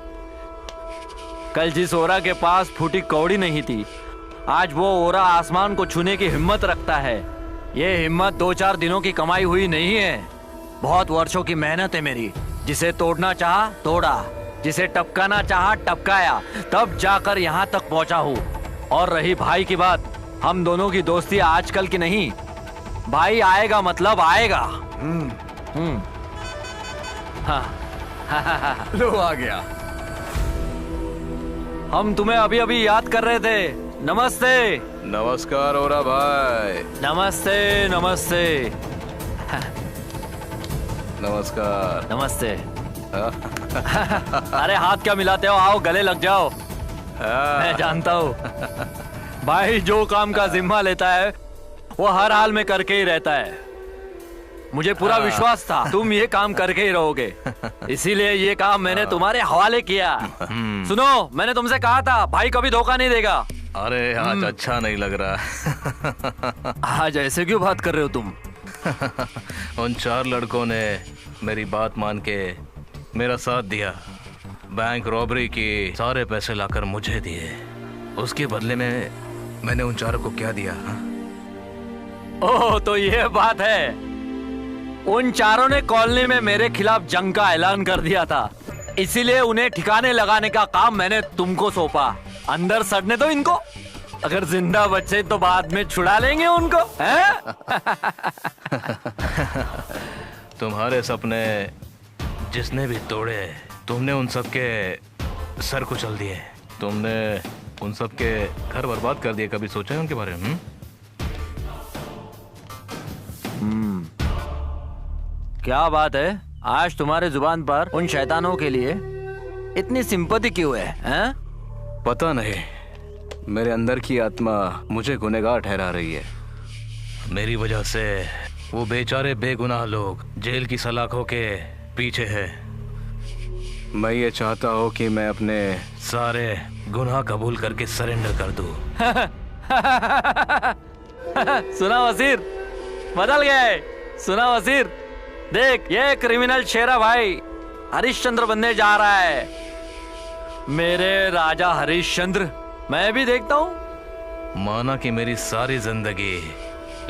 कल जिस ओरा के पास फूटी कौड़ी नहीं थी, आज वो ओरा आसमान को छूने की हिम्मत रखता है। ये हिम्मत 2-4 दिनों की कमाई हुई नहीं है, बहुत वर्षों की मेहनत है मेरी। जिसे तोड़ना चाहा तोड़ा, जिसे टपकाना चाहा टपकाया, तब जाकर यहाँ तक पहुँचा हूँ। और रही भाई की बात, हम दोनों की दोस्ती आजकल की नहीं, भाई आएगा मतलब आएगा। हाँ। लो आ गया। हम तुम्हें अभी अभी याद कर रहे थे। नमस्ते। नमस्कार ओरा भाई। नमस्ते नमस्ते। नमस्कार। नमस्ते। अरे हाथ क्या मिलाते हो, आओ गले लग जाओ। मैं जानता हूँ भाई जो काम का जिम्मा लेता है वो हर हाल में करके ही रहता है। मुझे पूरा विश्वास था तुम ये काम करके ही रहोगे, इसीलिए ये काम मैंने तुम्हारे हवाले किया। सुनो, मैंने तुमसे कहा था भाई कभी धोखा नहीं देगा। अरे आज अच्छा नहीं लग रहा। आज ऐसे क्यों बात कर रहे हो तुम? उन 4 लड़कों ने मेरी बात मान के मेरा साथ दिया, बैंक रॉबरी की सारे पैसे लाकर मुझे दिए। उसके बदले में मैंने उन 4 को क्या दिया? ओह तो ये बात है। उन 4 ने कॉलोनी में मेरे खिलाफ जंग का ऐलान कर दिया था, इसीलिए उन्हें ठिकाने लगाने का काम मैंने तुमको सौंपा। अंदर सड़ने दो इनको। अगर जिंदा बचे तो बाद में छुड़ा लेंगे उनको, हैं? तुम्हारे सपने जिसने भी तोड़े, तुमने उन सब के सर कुचल दिए। तुमने उन सब के घर बर्बाद कर दिए। कभी सोचा है उनके बारे में? क्या बात है, आज तुम्हारे जुबान पर उन शैतानों के लिए इतनी सिंपैथी क्यों है, हैं? पता नहीं, मेरे अंदर की आत्मा मुझे गुनहगार ठहरा रही है। मेरी वजह से वो बेचारे बेगुनाह लोग जेल की सलाखों के पीछे है। मैं ये चाहता हूँ कि मैं अपने सारे गुनाह कबूल करके सरेंडर कर दूं। सुना वजीर, बदल गया है। सुना वजीर, देख ये क्रिमिनल शेरा भाई हरिश्चंद्र बनने जा रहा है। मेरे राजा हरिश्चंद्र, मैं भी देखता हूँ। माना कि मेरी सारी जिंदगी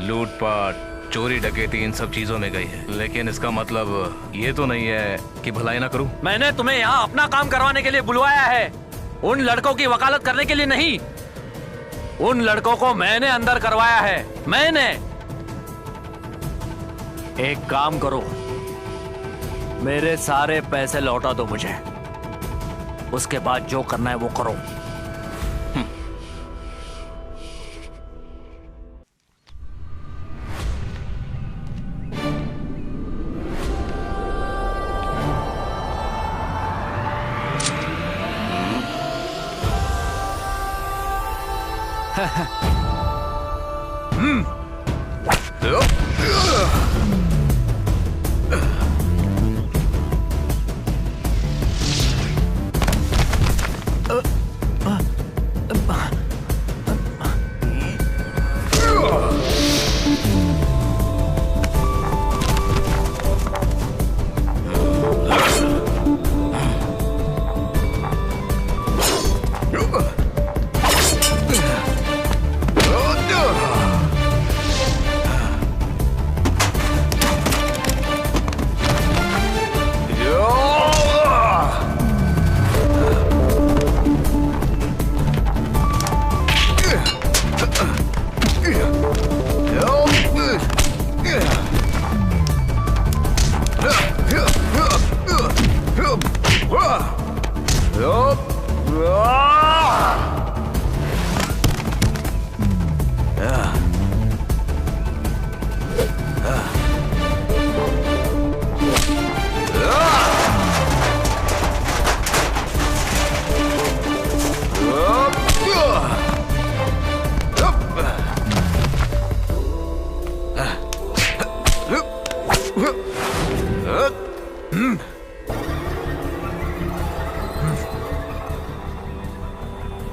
लूटपाट, चोरी डकैती इन सब चीजों में गई है, लेकिन इसका मतलब ये तो नहीं है कि भलाई ना करूं। मैंने तुम्हें यहाँ अपना काम करवाने के लिए बुलवाया है, उन लड़कों की वकालत करने के लिए नहीं। उन लड़कों को मैंने अंदर करवाया है, मैंने। एक काम करो, मेरे सारे पैसे लौटा दो मुझे, उसके बाद जो करना है वो करो।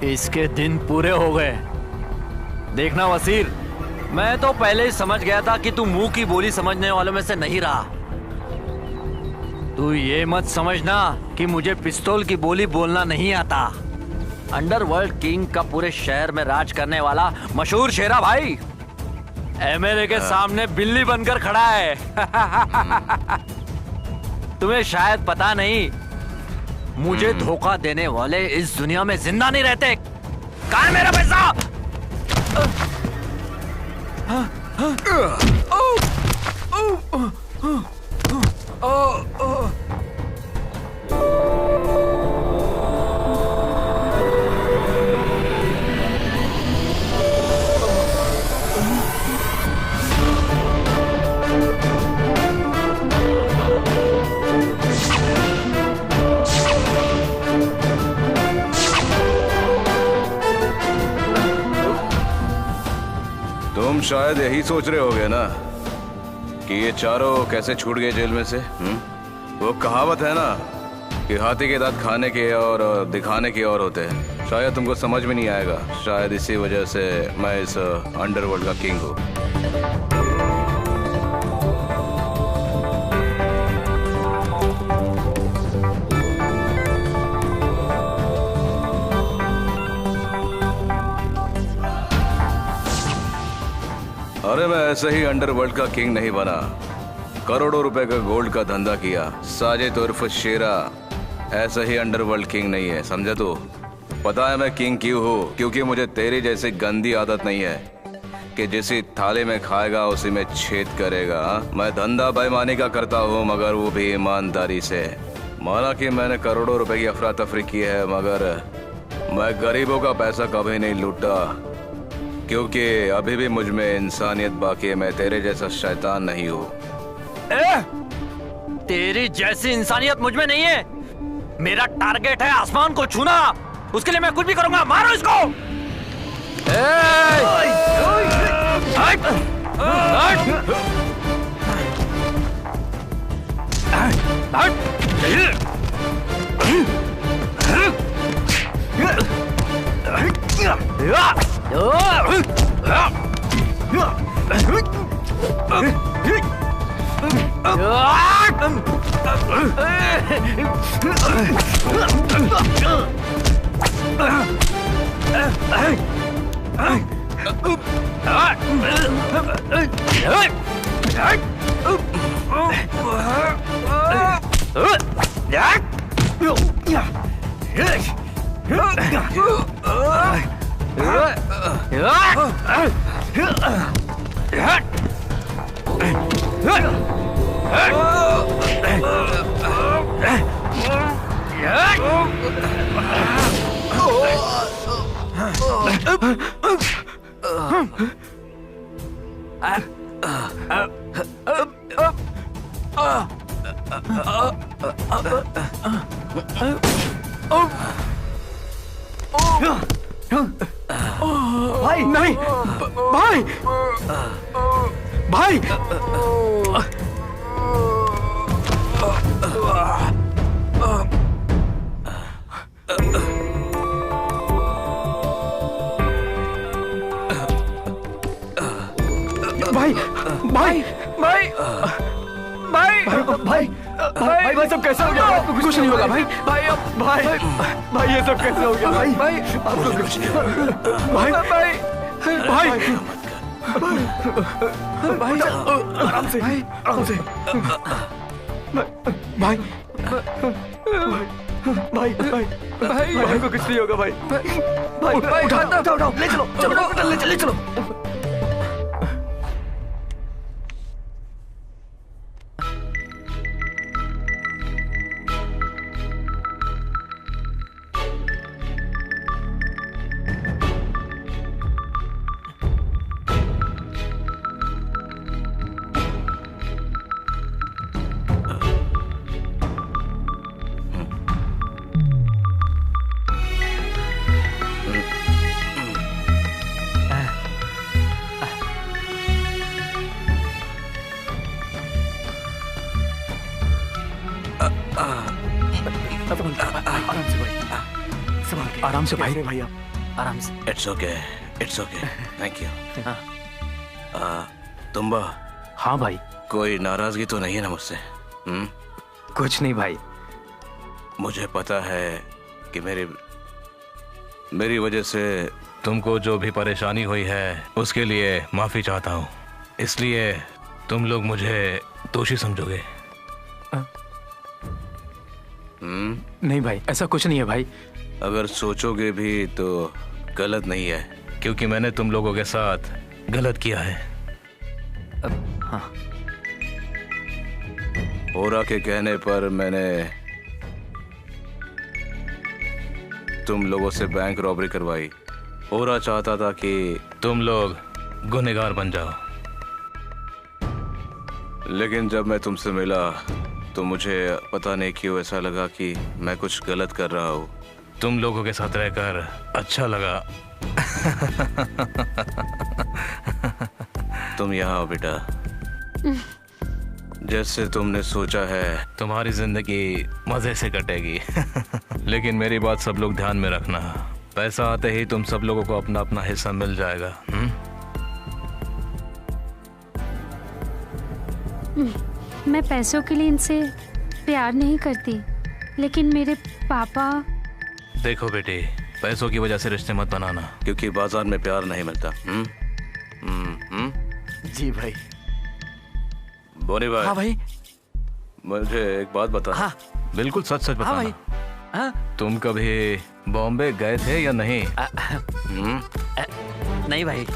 इसके दिन पूरे हो गए। देखना वसीर, मैं तो पहले ही समझ गया था कि तू मुंह की बोली समझने वालों में से नहीं रहा। तू ये मत समझना कि मुझे पिस्तौल की बोली बोलना नहीं आता। अंडरवर्ल्ड किंग का पूरे शहर में राज करने वाला मशहूर शेरा भाई एमएलए के सामने बिल्ली बनकर खड़ा है। तुम्हें शायद पता नहीं, मुझे धोखा देने वाले इस दुनिया में जिंदा नहीं रहते। कहाँ है मेरा पैसा? तुम शायद यही सोच रहे होगे ना कि ये चारों कैसे छूट गए जेल में से। वो कहावत है ना कि हाथी के दांत खाने के और दिखाने के और होते हैं। शायद तुमको समझ में नहीं आएगा। शायद इसी वजह से मैं इस अंडरवर्ल्ड का किंग हूँ। अरे मैं ऐसे ही अंडरवर्ल्ड का किंग नहीं बना, करोड़ों रुपए का गोल्ड का धंधा किया। साजिद उर्फ शेरा ऐसा ही अंडरवर्ल्ड किंग नहीं है, समझा तू? पता है मैं किंग क्यों हूँ? क्योंकि मुझे तेरी जैसी गंदी आदत नहीं है कि जिसी थाली में खाएगा उसी में छेद करेगा। मैं धंधा बेईमानी का करता हूँ, मगर वो भी ईमानदारी से। माना कि मैंने करोड़ों रुपए की अफरा तफरी की है, मगर मैं गरीबों का पैसा कभी नहीं लूटा, क्योंकि अभी भी मुझ में इंसानियत बाकी है। मैं तेरे जैसा शैतान नहीं हूँ। तेरी जैसी इंसानियत मुझ में नहीं है। मेरा टारगेट है आसमान को छूना, उसके लिए मैं कुछ भी करूंगा। मारो इसको। भाई नहीं, भाई भाई भाई भाई भाई भाई भाई भाई भाई सब कैसे हो गया? आपको कुछ नहीं होगा भाई? भाई भाई भाई ये सब कैसे हो गया भाई? भाई आपको कुछ भाई भाई भाई भाई आराम से आराम से भाई भाई भाई भाई को कुछ नहीं होगा भाई। भाई भाई उठाओ उठाओ ले चलो चलो ले चलो। आराम से भाई भैया आराम से। It's okay thank you. तुम्बा। हाँ भाई। कोई नाराजगी तो नहीं है ना मुझसे? कुछ नहीं भाई। मुझे पता है कि मेरी वजह से तुमको जो भी परेशानी हुई है उसके लिए माफी चाहता हूँ, इसलिए तुम लोग मुझे दोषी समझोगे। नहीं भाई ऐसा कुछ नहीं है भाई। अगर सोचोगे भी तो गलत नहीं है, क्योंकि मैंने तुम लोगों के साथ गलत किया है। हाँ। ओरा के कहने पर मैंने तुम लोगों से बैंक रॉबरी करवाई। ओरा चाहता था कि तुम लोग गुनहगार बन जाओ, लेकिन जब मैं तुमसे मिला तो मुझे पता नहीं क्यों ऐसा लगा कि मैं कुछ गलत कर रहा हूँ। तुम लोगों के साथ रहकर अच्छा लगा। तुम यहाँ आओ बेटा। जैसे तुमने सोचा है तुम्हारी जिंदगी मजे से कटेगी। लेकिन मेरी बात सब लोग ध्यान में रखना, पैसा आते ही तुम सब लोगों को अपना अपना हिस्सा मिल जाएगा। मैं पैसों के लिए इनसे प्यार नहीं करती, लेकिन मेरे पापा। देखो बेटी, पैसों की वजह से रिश्ते मत बनाना, क्योंकि बाजार में प्यार नहीं मिलता। जी भाई। बोनी भाई। हाँ भाई। मुझे एक बात बता। हाँ बिल्कुल सच सच बताना। हाँ भाई। तुम कभी बॉम्बे गए थे या नहीं? नहीं भाई।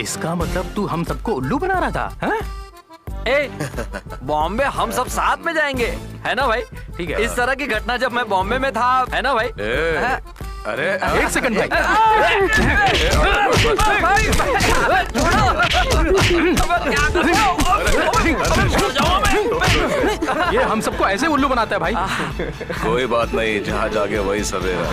इसका मतलब तू हम सबको उल्लू बना रहा था? हाँ? ए, बॉम्बे हम सब साथ में जाएंगे, है ना भाई? ठीक है। इस तरह की घटना जब मैं बॉम्बे में था, है ना भाई? अरे एक सेकंड भाई। ये हम सबको ऐसे उल्लू बनाता है भाई। कोई बात नहीं, जहाँ जाके वही सवेरा।